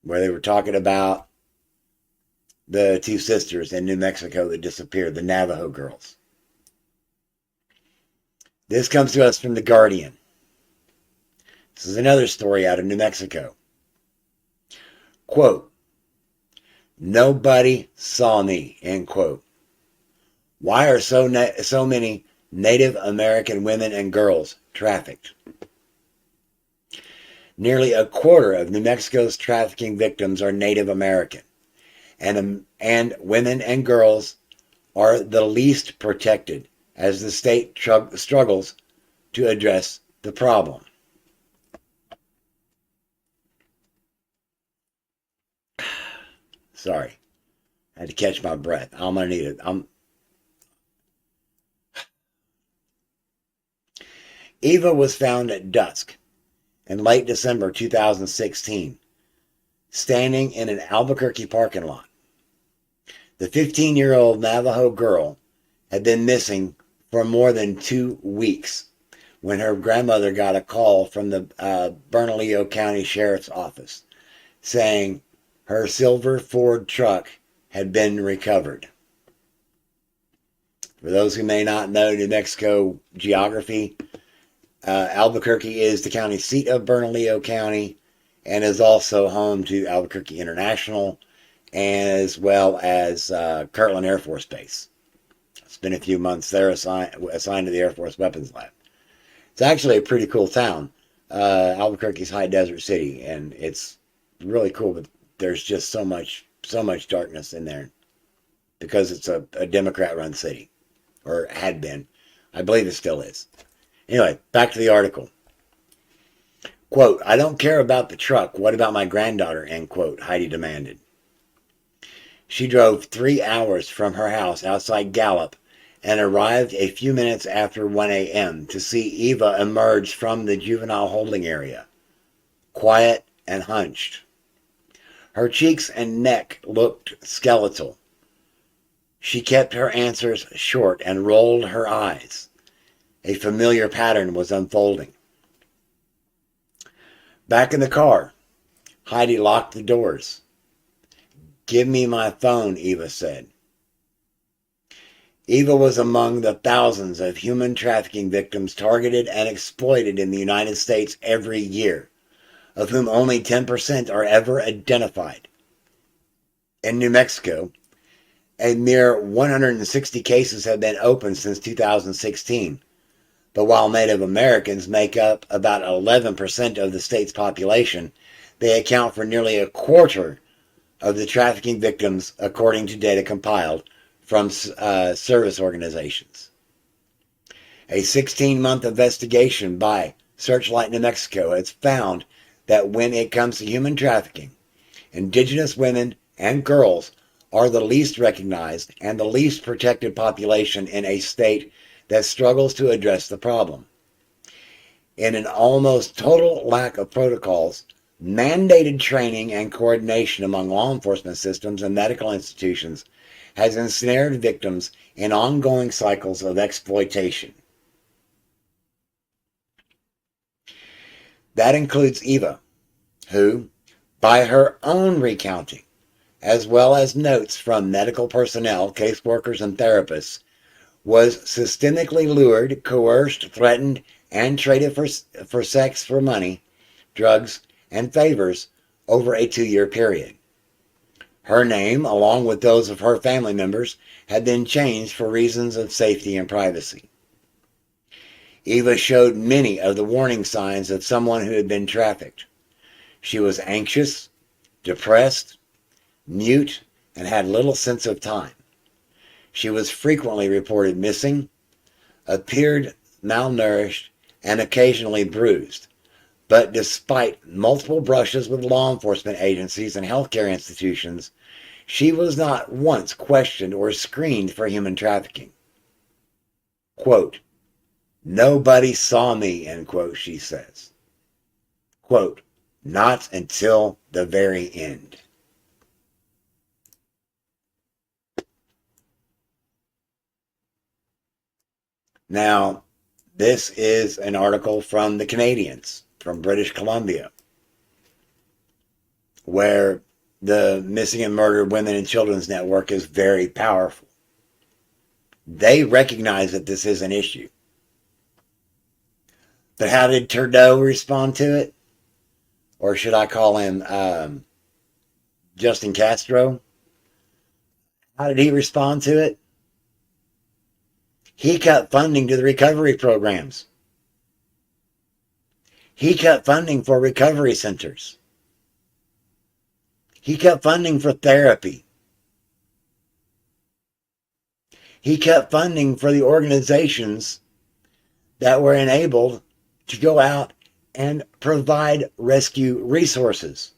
where they were talking about the 2 sisters in New Mexico that disappeared, the Navajo girls. This comes to us from The Guardian. This is another story out of New Mexico. Quote, "Nobody saw me," end quote. Why are so many Native American women and girls trafficked? Nearly a quarter of New Mexico's trafficking victims are Native American, and women and girls are the least protected as the state struggles to address the problem. Sorry, I had to catch my breath. I'm gonna need it. Eva was found at dusk in late December 2016, standing in an Albuquerque parking lot. The 15-year-old Navajo girl had been missing for more than 2 weeks when her grandmother got a call from the Bernalillo County Sheriff's Office saying her silver Ford truck had been recovered. For those who may not know New Mexico geography, Albuquerque is the county seat of Bernalillo County and is also home to Albuquerque International, as well as Kirtland Air Force Base. Spent a few months there assigned to the Air Force Weapons Lab. It's actually a pretty cool town. Albuquerque's high desert city, and it's really cool, but there's just so much darkness in there because it's a Democrat-run city, or had been. I believe it still is. Anyway, back to the article. Quote, "I don't care about the truck. What about my granddaughter?" End quote, Heidi demanded. She drove 3 hours from her house outside Gallup and arrived a few minutes after 1 a.m. to see Eva emerge from the juvenile holding area, quiet and hunched. Her cheeks and neck looked skeletal. She kept her answers short and rolled her eyes. A familiar pattern was unfolding. Back in the car, Heidi locked the doors. "Give me my phone," Eva said. Eva was among the thousands of human trafficking victims targeted and exploited in the United States every year, of whom only 10% are ever identified. In New Mexico, a mere 160 cases have been opened since 2016, but while Native Americans make up about 11% of the state's population, they account for nearly a quarter of the trafficking victims, according to data compiled from service organizations. A 16-month investigation by Searchlight New Mexico has found that when it comes to human trafficking, indigenous women and girls are the least recognized and the least protected population in a state that struggles to address the problem. In an almost total lack of protocols, mandated training and coordination among law enforcement systems and medical institutions has ensnared victims in ongoing cycles of exploitation. That includes Eva, who, by her own recounting, as well as notes from medical personnel, caseworkers, and therapists, was systemically lured, coerced, threatened, and traded for sex, for money, drugs, and favors over a 2-year period. Her name, along with those of her family members, had been changed for reasons of safety and privacy. Eva showed many of the warning signs of someone who had been trafficked. She was anxious, depressed, mute, and had little sense of time. She was frequently reported missing, appeared malnourished, and occasionally bruised. But despite multiple brushes with law enforcement agencies and healthcare institutions, she was not once questioned or screened for human trafficking. Quote, "Nobody saw me," end quote, she says. Quote, "Not until the very end." Now, this is an article from the Canadians, from British Columbia, where the Missing and Murdered Women and Children's Network is very powerful. They recognize that this is an issue. But how did Trudeau respond to it? Or should I call him Justin Castro? How did he respond to it? He cut funding to the recovery programs. He cut funding for recovery centers. He cut funding for therapy. He cut funding for the organizations that were enabled to go out and provide rescue resources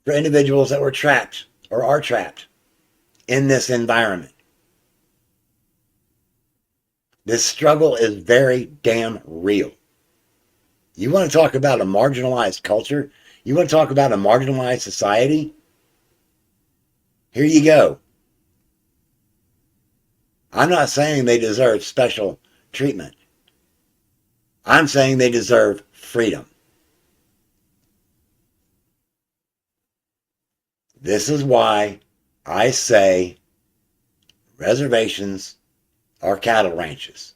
for individuals that were trapped or are trapped in this environment. This struggle is very damn real. You want to talk about a marginalized culture? You want to talk about a marginalized society? Here you go. I'm not saying they deserve special treatment. I'm saying they deserve freedom. This is why I say reservations are cattle ranches.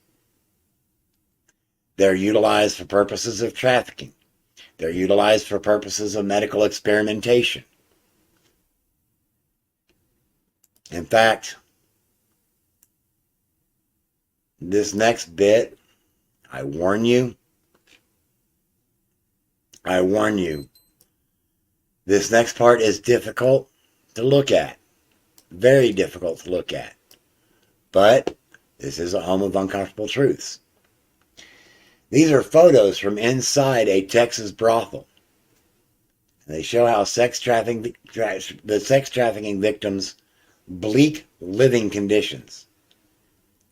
They're utilized for purposes of trafficking. They're utilized for purposes of medical experimentation. In fact, this next bit, I warn you, this next part is difficult to look at. Very difficult to look at. But this is a home of uncomfortable truths. These are photos from inside a Texas brothel. And they show how the sex trafficking victims' bleak living conditions.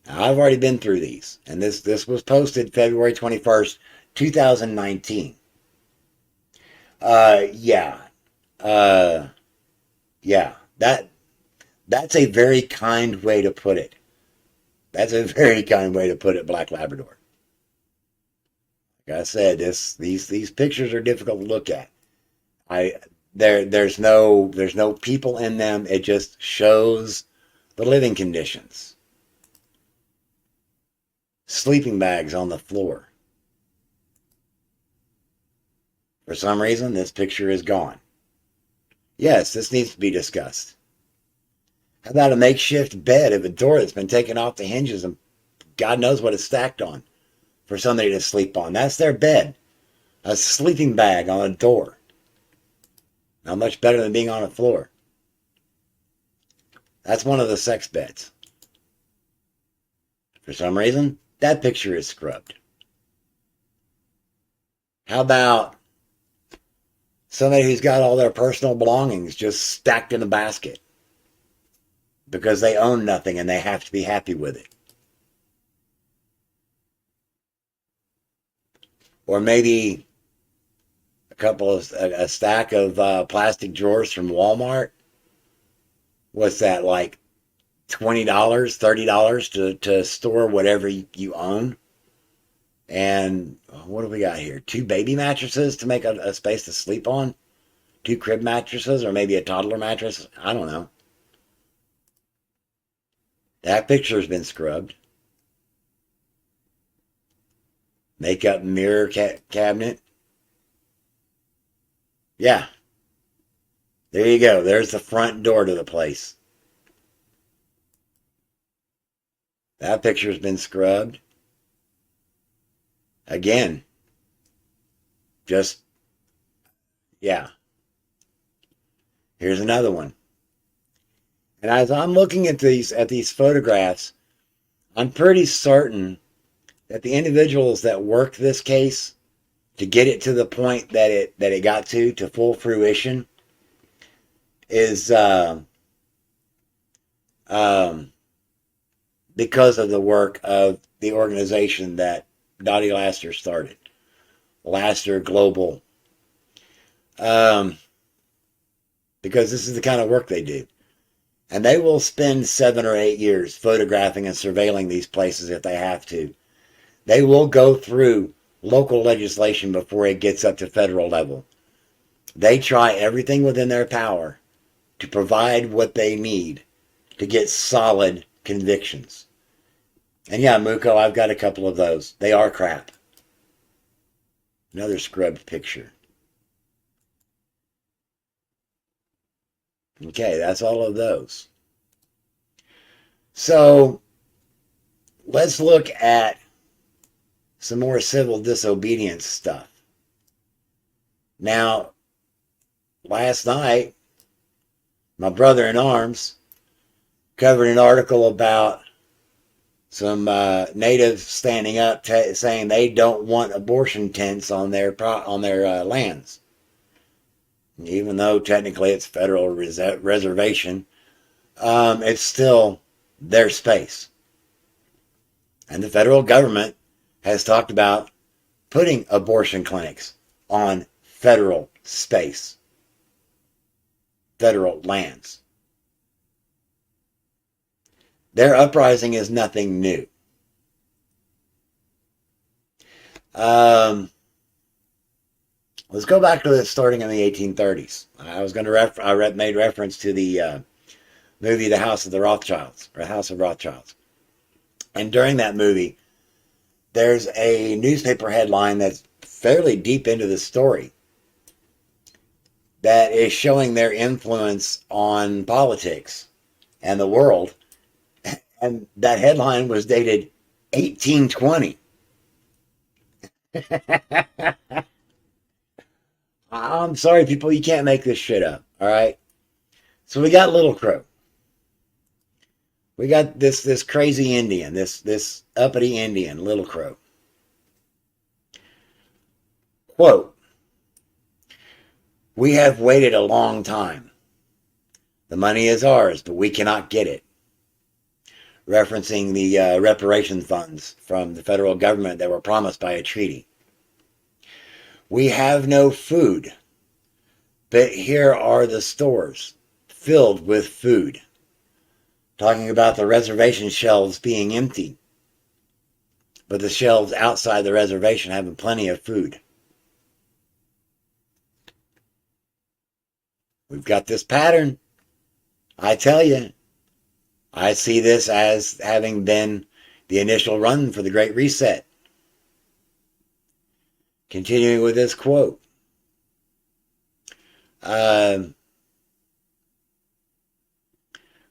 Now, I've already been through these, and this was posted February 21st, 2019. That's a very kind way to put it. That's a very kind way to put it, Black Labrador. Like I said, these pictures are difficult to look at. There's no people in them. It just shows the living conditions. Sleeping bags on the floor. For some reason, this picture is gone. Yes, this needs to be discussed. How about a makeshift bed of a door that's been taken off the hinges and God knows what it's stacked on for somebody to sleep on? That's their bed. A sleeping bag on a door. Not much better than being on a floor. That's one of the sex beds. For some reason, that picture is scrubbed. How about somebody who's got all their personal belongings just stacked in a basket because they own nothing and they have to be happy with it? Or maybe a stack of plastic drawers from Walmart. What's that, like $20, $30 to store whatever you own? And what do we got here? 2 baby mattresses to make a space to sleep on? 2 crib mattresses, or maybe a toddler mattress? I don't know. That picture's been scrubbed. Makeup mirror cabinet. Yeah. There you go. There's the front door to the place. That picture's been scrubbed. Again. Just, yeah. Here's another one. And as I'm looking at these photographs, I'm pretty certain that the individuals that worked this case to get it to the point that it got to full fruition is because of the work of the organization that Dottie Laster started, Laster Global, because this is the kind of work they do. And they will spend 7 or 8 years photographing and surveilling these places if they have to. They will go through local legislation before it gets up to federal level. They try everything within their power to provide what they need to get solid convictions. And yeah, Muko, I've got a couple of those. They are crap. Another scrubbed picture. Okay, that's all of those. So let's look at some more civil disobedience stuff. Now, last night, my brother-in-arms covered an article about some natives standing up saying they don't want abortion tents on their lands. Even though technically it's federal reservation, it's still their space. And the federal government has talked about putting abortion clinics on federal space, federal lands. Their uprising is nothing new. Let's go back to this starting in the 1830s. I was going to made reference to the movie The House of the Rothschilds, or House of Rothschilds. And during that movie, there's a newspaper headline that's fairly deep into the story that is showing their influence on politics and the world. And that headline was dated 1820. I'm sorry, people, you can't make this shit up, all right? So we got Little Crow. We got this crazy Indian, this uppity Indian, Little Crow. Quote, "We have waited a long time. The money is ours, but we cannot get it." Referencing the reparation funds from the federal government that were promised by a treaty. "We have no food, but here are the stores filled with food." Talking about the reservation shelves being empty, but the shelves outside the reservation having plenty of food. We've got this pattern. I tell you, I see this as having been the initial run for the Great Reset. Continuing with this quote.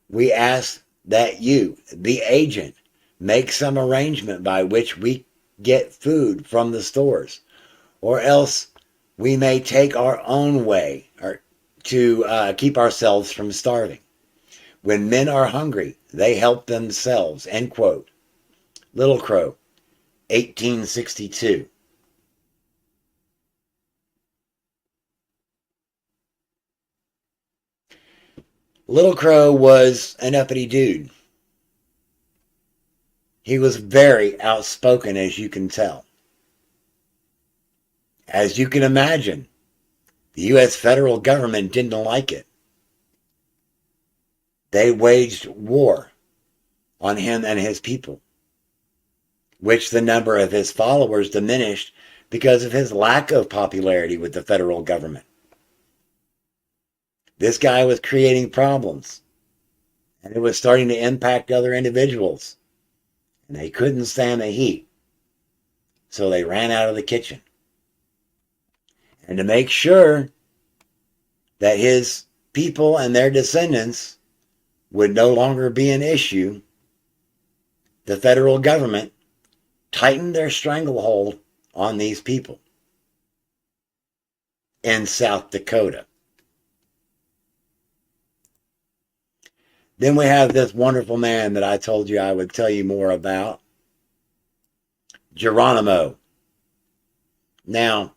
"We ask that you, the agent, make some arrangement by which we get food from the stores, or else we may take our own way to keep ourselves from starving. When men are hungry, they help themselves." End quote. Little Crow, 1862. Little Crow was an uppity dude. He was very outspoken, as you can tell. As you can imagine, the U.S. federal government didn't like it. They waged war on him and his people, which the number of his followers diminished because of his lack of popularity with the federal government. This guy was creating problems, and it was starting to impact other individuals, and they couldn't stand the heat, so they ran out of the kitchen. And to make sure that his people and their descendants would no longer be an issue, the federal government tightened their stranglehold on these people in South Dakota. Then we have this wonderful man that I told you I would tell you more about, Geronimo. Now,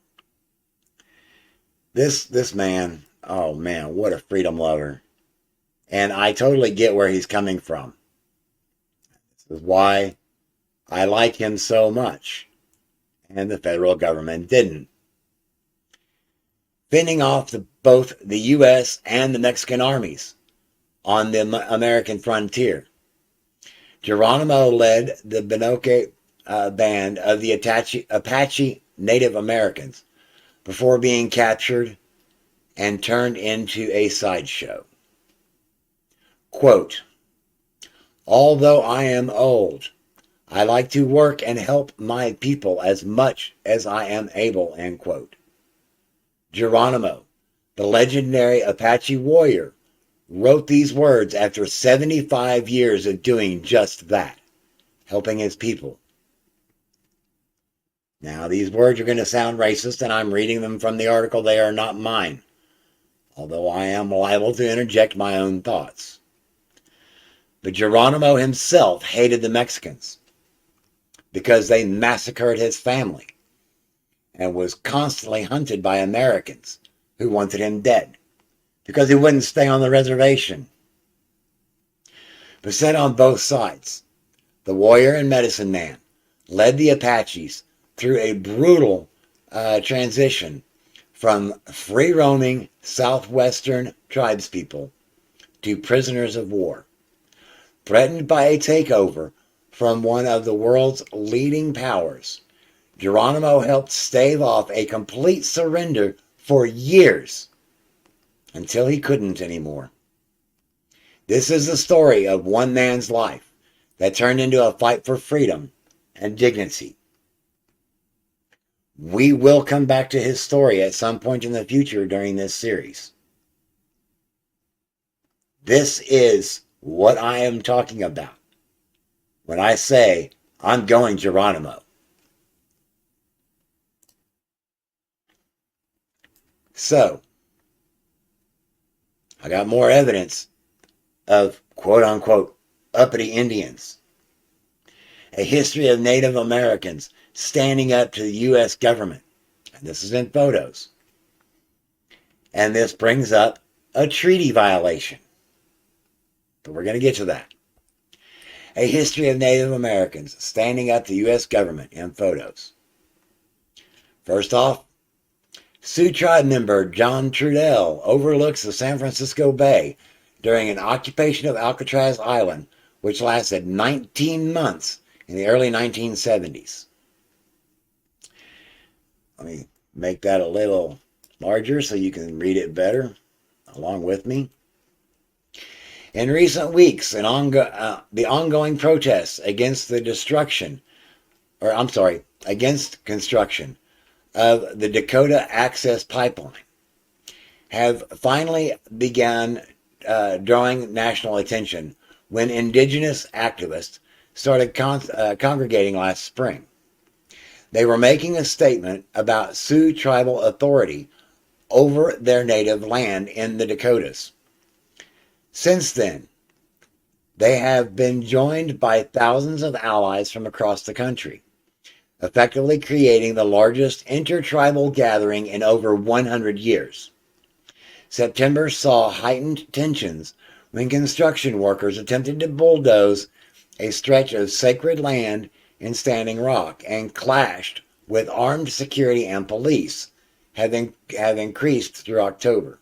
this man, oh man, what a freedom lover. And I totally get where he's coming from. This is why I like him so much. And the federal government didn't. Fending off both the U.S. and the Mexican armies on the American frontier. Geronimo led the Binoke band of the Apache Native Americans before being captured and turned into a sideshow. Quote, "Although I am old, I like to work and help my people as much as I am able." End quote. Geronimo, the legendary Apache warrior, wrote these words after 75 years of doing just that, helping his people. Now, these words are going to sound racist, and I'm reading them from the article. They are not mine, although I am liable to interject my own thoughts. But Geronimo himself hated the Mexicans because they massacred his family and was constantly hunted by Americans who wanted him dead because he wouldn't stay on the reservation. But set on both sides, the warrior and medicine man led the Apaches through a brutal transition from free-roaming southwestern tribespeople to prisoners of war. Threatened by a takeover from one of the world's leading powers, Geronimo helped stave off a complete surrender for years until he couldn't anymore. This is the story of one man's life that turned into a fight for freedom and dignity. We will come back to his story at some point in the future during this series. This is what I am talking about when I say I'm going Geronimo. So, I got more evidence of quote-unquote uppity Indians. A history of Native Americans standing up to the U.S. government. And this is in photos. And this brings up a treaty violation. But we're going to get to that. A history of Native Americans standing up to the U.S. government in photos. First off, Sioux Tribe member John Trudell overlooks the San Francisco Bay during an occupation of Alcatraz Island, which lasted 19 months in the early 1970s. Let me make that a little larger so you can read it better along with me. In recent weeks, the ongoing protests against against construction of the Dakota Access Pipeline have finally begun drawing national attention when indigenous activists started congregating last spring. They were making a statement about Sioux tribal authority over their native land in the Dakotas. Since then, they have been joined by thousands of allies from across the country, effectively creating the largest intertribal gathering in over 100 years. September saw heightened tensions when construction workers attempted to bulldoze a stretch of sacred land in Standing Rock and clashed with armed security and police have increased through October.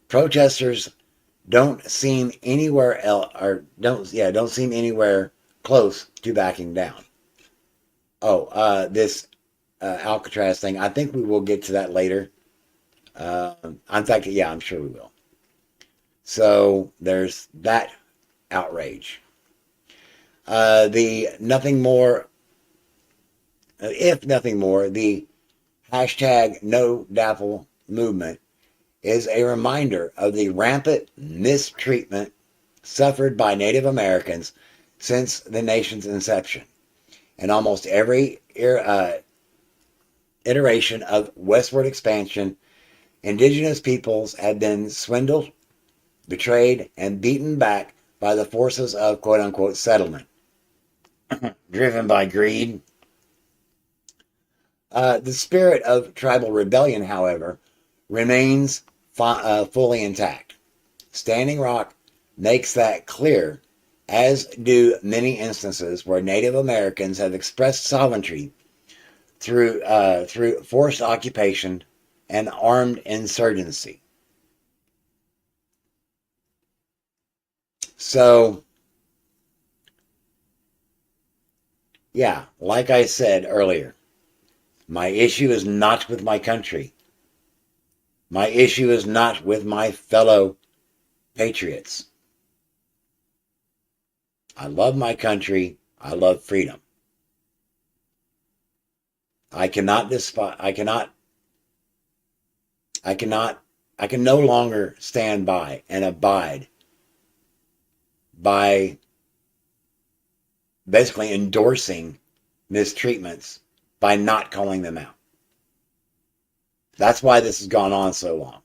Protesters don't seem anywhere close to backing down. This Alcatraz thing, I think we will get to that later. In fact, yeah, I'm sure we will. So there's that outrage. If nothing more, the hashtag No Dapple movement is a reminder of the rampant mistreatment suffered by Native Americans since the nation's inception. In almost every iteration of westward expansion, indigenous peoples have been swindled, betrayed, and beaten back by the forces of quote-unquote settlement, driven by greed. The spirit of tribal rebellion, however, remains fully intact. Standing Rock makes that clear, as do many instances where Native Americans have expressed sovereignty through forced occupation and armed insurgency. So, yeah, like I said earlier, my issue is not with my country. My issue is not with my fellow patriots. I love my country. I love freedom. I can no longer stand by and abide by basically endorsing mistreatments by not calling them out. That's why this has gone on so long.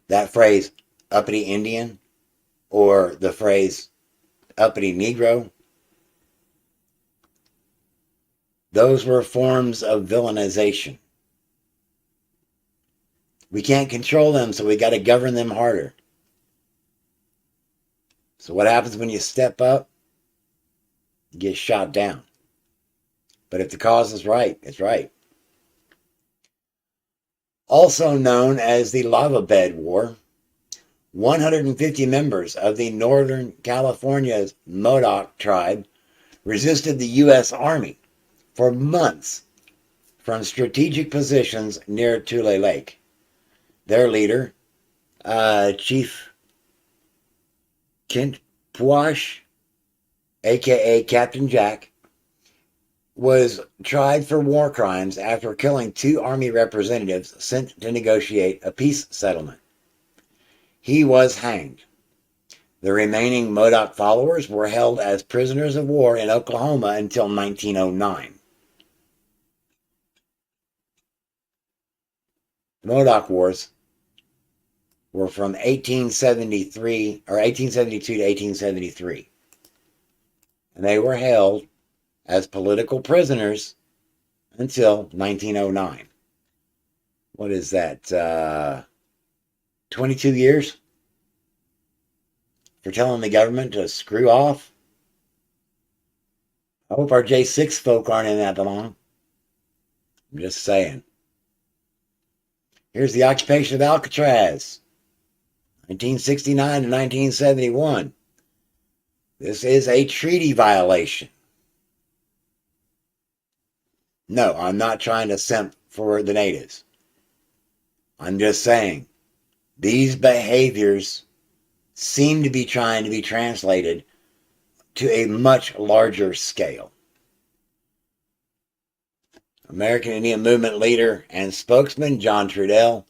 That phrase, uppity Indian, or the phrase, uppity Negro, those were forms of villainization. We can't control them, so we got to govern them harder. So what happens when you step up? You get shot down. But if the cause is right, it's right. Also known as the Lava Bed War, 150 members of the Northern California's Modoc tribe resisted the U.S. Army for months from strategic positions near Tule Lake. Their leader, Chief Kent Puash, a.k.a. Captain Jack, was tried for war crimes after killing 2 Army representatives sent to negotiate a peace settlement. He was hanged. The remaining Modoc followers were held as prisoners of war in Oklahoma until 1909. The Modoc Wars were from 1872 to 1873. And they were held as political prisoners until 1909. What is that? 22 years for telling the government to screw off? I hope our J6 folk aren't in that long. I'm just saying. Here's the occupation of Alcatraz, 1969 to 1971. This is a treaty violation. No, I'm not trying to simp for the natives. I'm just saying these behaviors seem to be trying to be translated to a much larger scale. American Indian Movement leader and spokesman John Trudell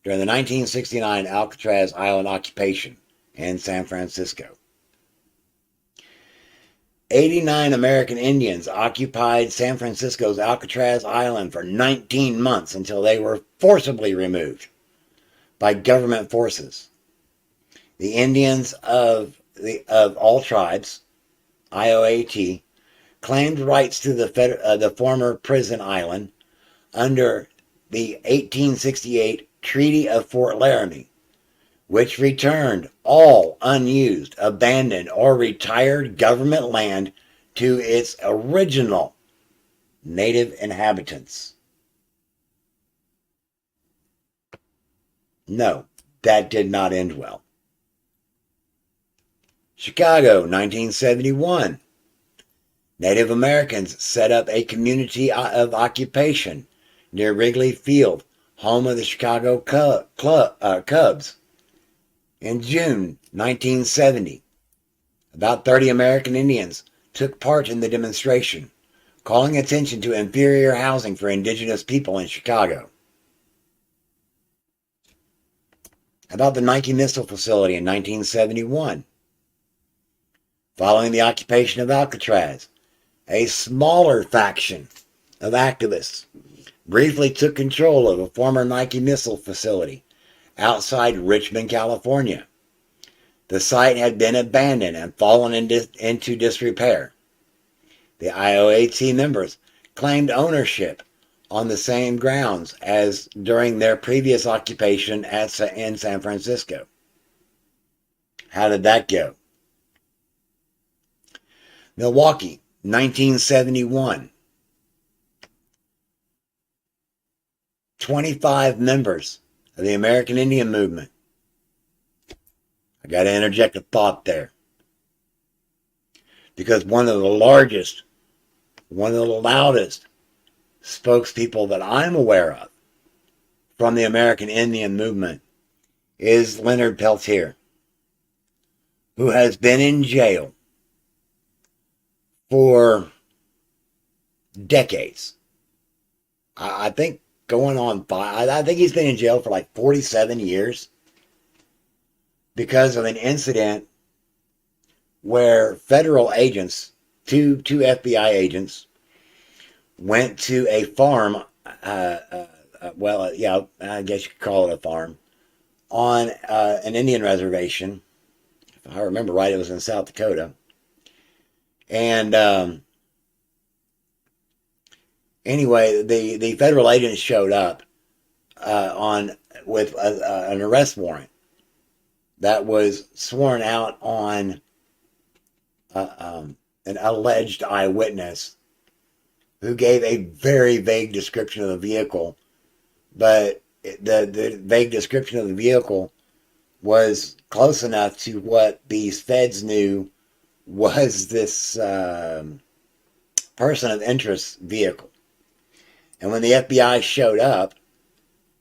during the 1969 Alcatraz Island occupation in San Francisco. 89 American Indians occupied San Francisco's Alcatraz Island for 19 months until they were forcibly removed by government forces. The Indians of all tribes, IOAT, claimed rights to the former prison island under the 1868 Treaty of Fort Laramie, which returned all unused, abandoned, or retired government land to its original native inhabitants. No, that did not end well. Chicago, 1971. Native Americans set up a community of occupation near Wrigley Field, home of the Chicago Cubs. In June 1970, about 30 American Indians took part in the demonstration, calling attention to inferior housing for indigenous people in Chicago. About the Nike Missile Facility in 1971. Following the occupation of Alcatraz, a smaller faction of activists briefly took control of a former Nike Missile Facility outside Richmond, California. The site had been abandoned and fallen into disrepair. The IOAT members claimed ownership on the same grounds as during their previous occupation in San Francisco. How did that go? Milwaukee, 1971. 25 members of the American Indian Movement. I got to interject a thought there. Because one of the largest, one of the loudest spokespeople that I'm aware of from the American Indian Movement is Leonard Peltier, who has been in jail for decades. I think going on 5. I think he's been in jail for like 47 years because of an incident where federal agents, two FBI agents, went to a farm, I guess you could call it a farm, on an Indian reservation. If I remember right, it was in South Dakota. And anyway, the federal agents showed up with an arrest warrant that was sworn out on an alleged eyewitness who gave a very vague description of the vehicle, but the vague description of the vehicle was close enough to what these feds knew was this person of interest vehicle. And when the FBI showed up,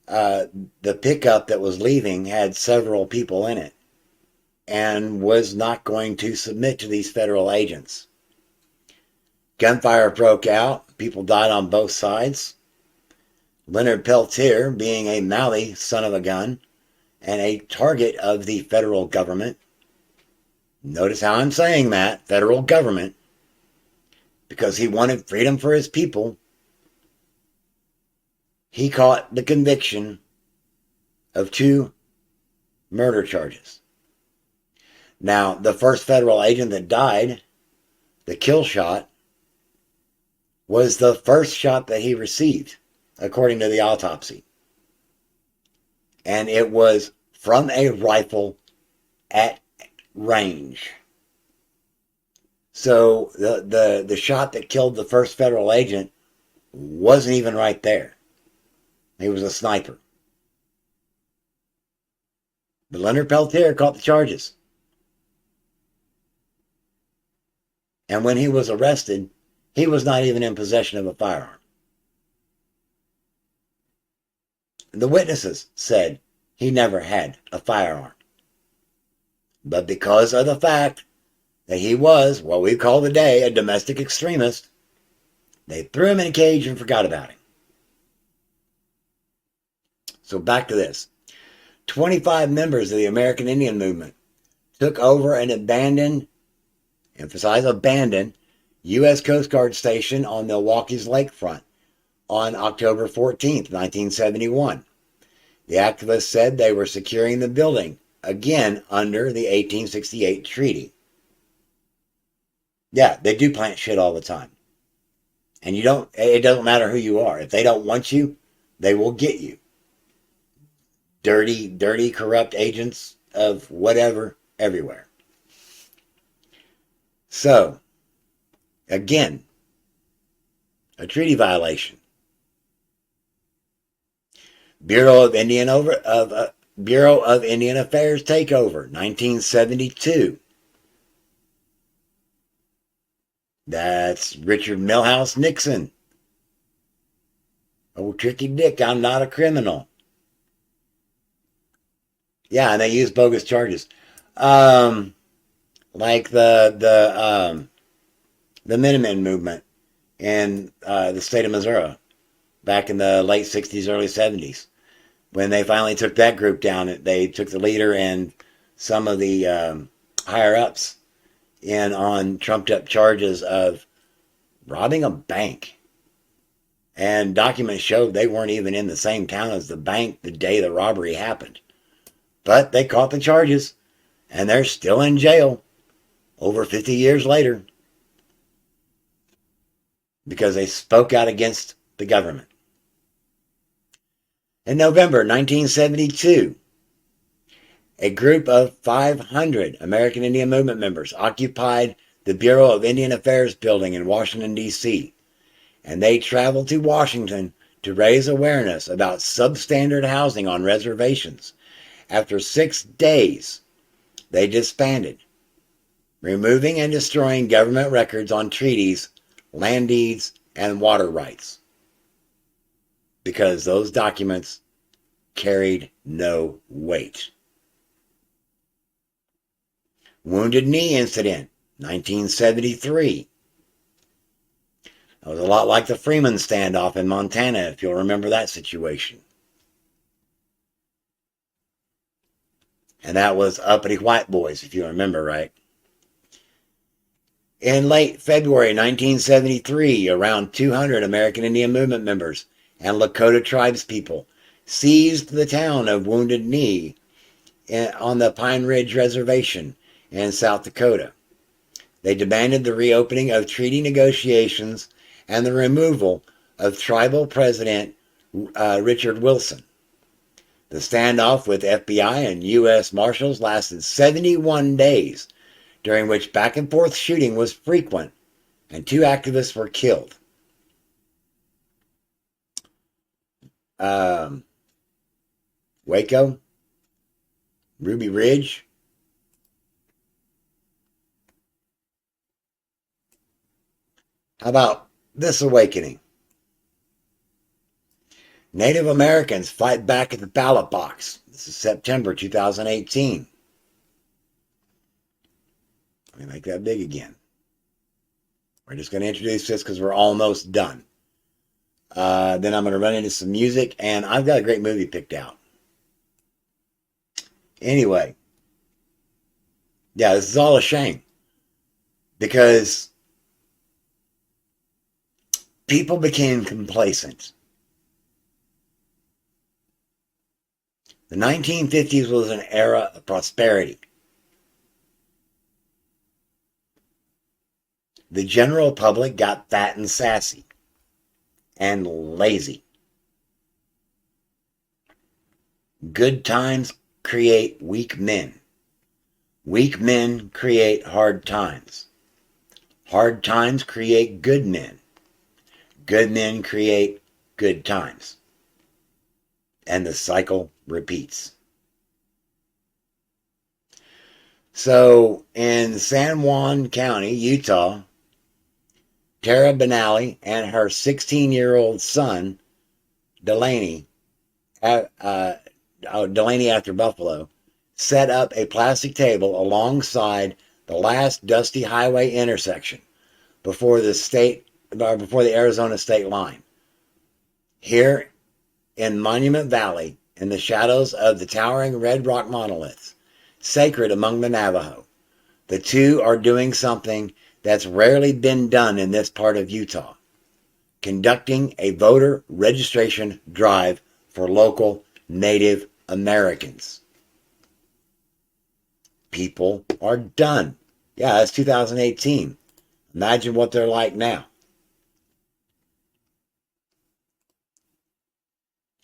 the pickup that was leaving had several people in it and was not going to submit to these federal agents. Gunfire broke out. People died on both sides. Leonard Peltier, being a Maui son of a gun and a target of the federal government, notice how I'm saying that, federal government, because he wanted freedom for his people, he caught the conviction of 2 murder charges. Now, the first federal agent that died, the kill shot, was the first shot that he received, according to the autopsy. And it was from a rifle at range. So the shot that killed the first federal agent wasn't even right there. He was a sniper. But Leonard Peltier caught the charges. And when he was arrested, he was not even in possession of a firearm. The witnesses said he never had a firearm. But because of the fact that he was, what we call today, a domestic extremist, they threw him in a cage and forgot about him. So back to this. 25 members of the American Indian movement took over an abandoned, emphasize abandoned, U.S. Coast Guard station on Milwaukee's lakefront on October 14th, 1971. The activists said they were securing the building, again under the 1868 treaty. Yeah, they do plant shit all the time. And it doesn't matter who you are. If they don't want you, they will get you. Dirty, corrupt agents of whatever everywhere. So, again, a treaty violation. Bureau of Indian Affairs takeover, 1972. That's Richard Milhouse Nixon. Oh, tricky dick, I'm not a criminal. Yeah, and they use bogus charges. Like the Minutemen movement in the state of Missouri back in the late 60s, early 70s. When they finally took that group down, they took the leader and some of the higher-ups in on trumped-up charges of robbing a bank. And documents showed they weren't even in the same town as the bank the day the robbery happened. But they caught the charges, and they're still in jail over 50 years later because they spoke out against the government. In November 1972, a group of 500 American Indian Movement members occupied the Bureau of Indian Affairs building in Washington, D.C., and they traveled to Washington to raise awareness about substandard housing on reservations. After 6 days, they disbanded, removing and destroying government records on treaties, land deeds, and water rights, because those documents carried no weight. Wounded Knee Incident, 1973. That was a lot like the Freeman standoff in Montana, if you'll remember that situation. And that was uppity white boys, if you remember right. In late February 1973, around 200 American Indian Movement members and Lakota tribespeople seized the town of Wounded Knee on the Pine Ridge Reservation in South Dakota. They demanded the reopening of treaty negotiations and the removal of tribal president Richard Wilson. The standoff with FBI and U.S. Marshals lasted 71 days, during which back-and-forth shooting was frequent, and 2 activists were killed. Waco, Ruby Ridge. How about this awakening? Native Americans fight back at the ballot box. This is September 2018. Let me make that big again. We're just going to introduce this because we're almost done. Then I'm going to run into some music, and I've got a great movie picked out. Anyway, yeah, this is all a shame because people became complacent. The 1950s was an era of prosperity. The general public got fat and sassy and lazy. Good times create weak men. Weak men create hard times. Hard times create good men. Good men create good times. And the cycle repeats. So in San Juan County, Utah, Tara Benally and her 16-year-old son, Delaney after Buffalo, set up a plastic table alongside the last dusty highway intersection before the Arizona state line. Here in Monument Valley, in the shadows of the towering red rock monoliths, sacred among the Navajo, the two are doing something that's rarely been done in this part of Utah, conducting a voter registration drive for local Native Americans. People are done. Yeah, that's 2018. Imagine what they're like now.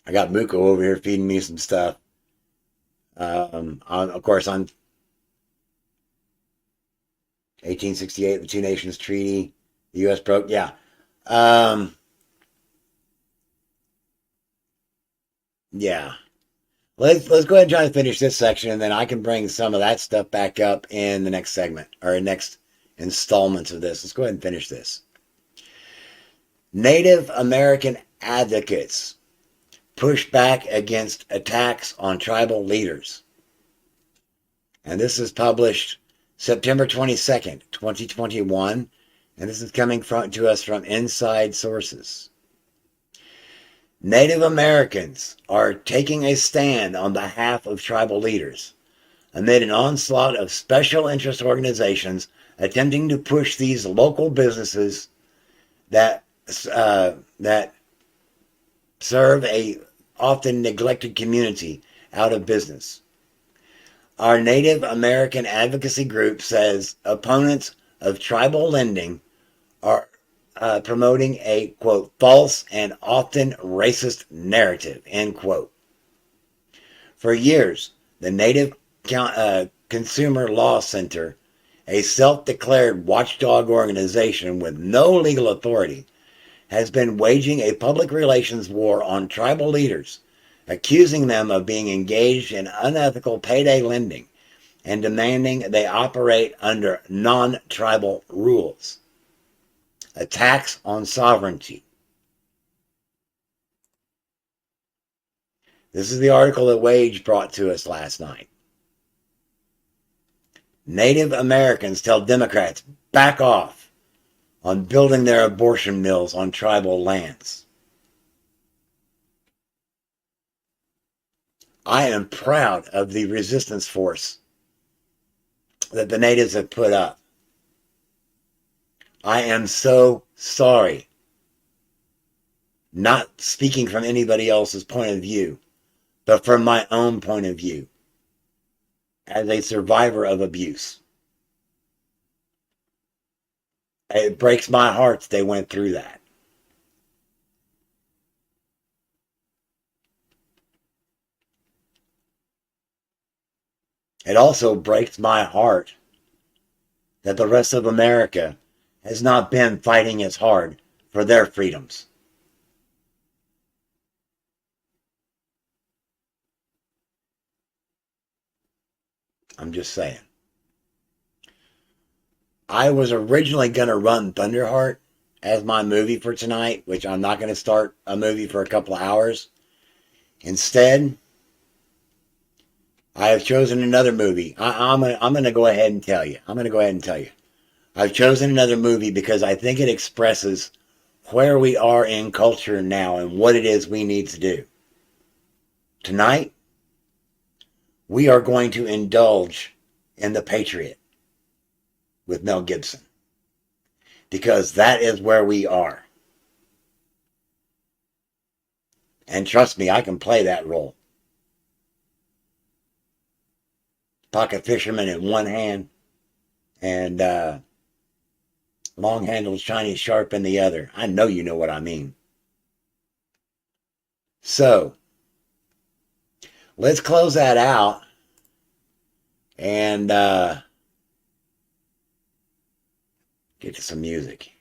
I got Muko over here feeding me some stuff. Of course, on 1868, the Two Nations Treaty, the U.S. broke. Yeah. Yeah. Let's go ahead and try to finish this section, and then I can bring some of that stuff back up in the next segment, or next installments of this. Let's go ahead and finish this. Native American advocates push back against attacks on tribal leaders. And this is published September 22nd, 2021, and this is coming to us from inside sources. Native Americans are taking a stand on behalf of tribal leaders amid an onslaught of special interest organizations attempting to push these local businesses that serve a often neglected community out of business. Our Native American advocacy group says opponents of tribal lending are promoting a, quote, false and often racist narrative, end quote. For years, the Native Consumer Law Center, a self-declared watchdog organization with no legal authority, has been waging a public relations war on tribal leaders, accusing them of being engaged in unethical payday lending and demanding they operate under non-tribal rules. Attacks on sovereignty. This is the article that Wage brought to us last night. Native Americans tell Democrats back off on building their abortion mills on tribal lands. I am proud of the resistance force that the natives have put up. I am so sorry, not speaking from anybody else's point of view, but from my own point of view, as a survivor of abuse. It breaks my heart that they went through that. It also breaks my heart that the rest of America has not been fighting as hard for their freedoms. I'm just saying. I was originally going to run Thunderheart as my movie for tonight, which I'm not going to start a movie for a couple of hours. Instead, I have chosen another movie. I'm gonna go ahead and tell you. I've chosen another movie because I think it expresses where we are in culture now and what it is we need to do. Tonight, we are going to indulge in The Patriot with Mel Gibson, because that is where we are. And trust me, I can play that role. Pocket fisherman in one hand and long-handled Chinese sharp in the other. I know you know what I mean. So, let's close that out and get to some music.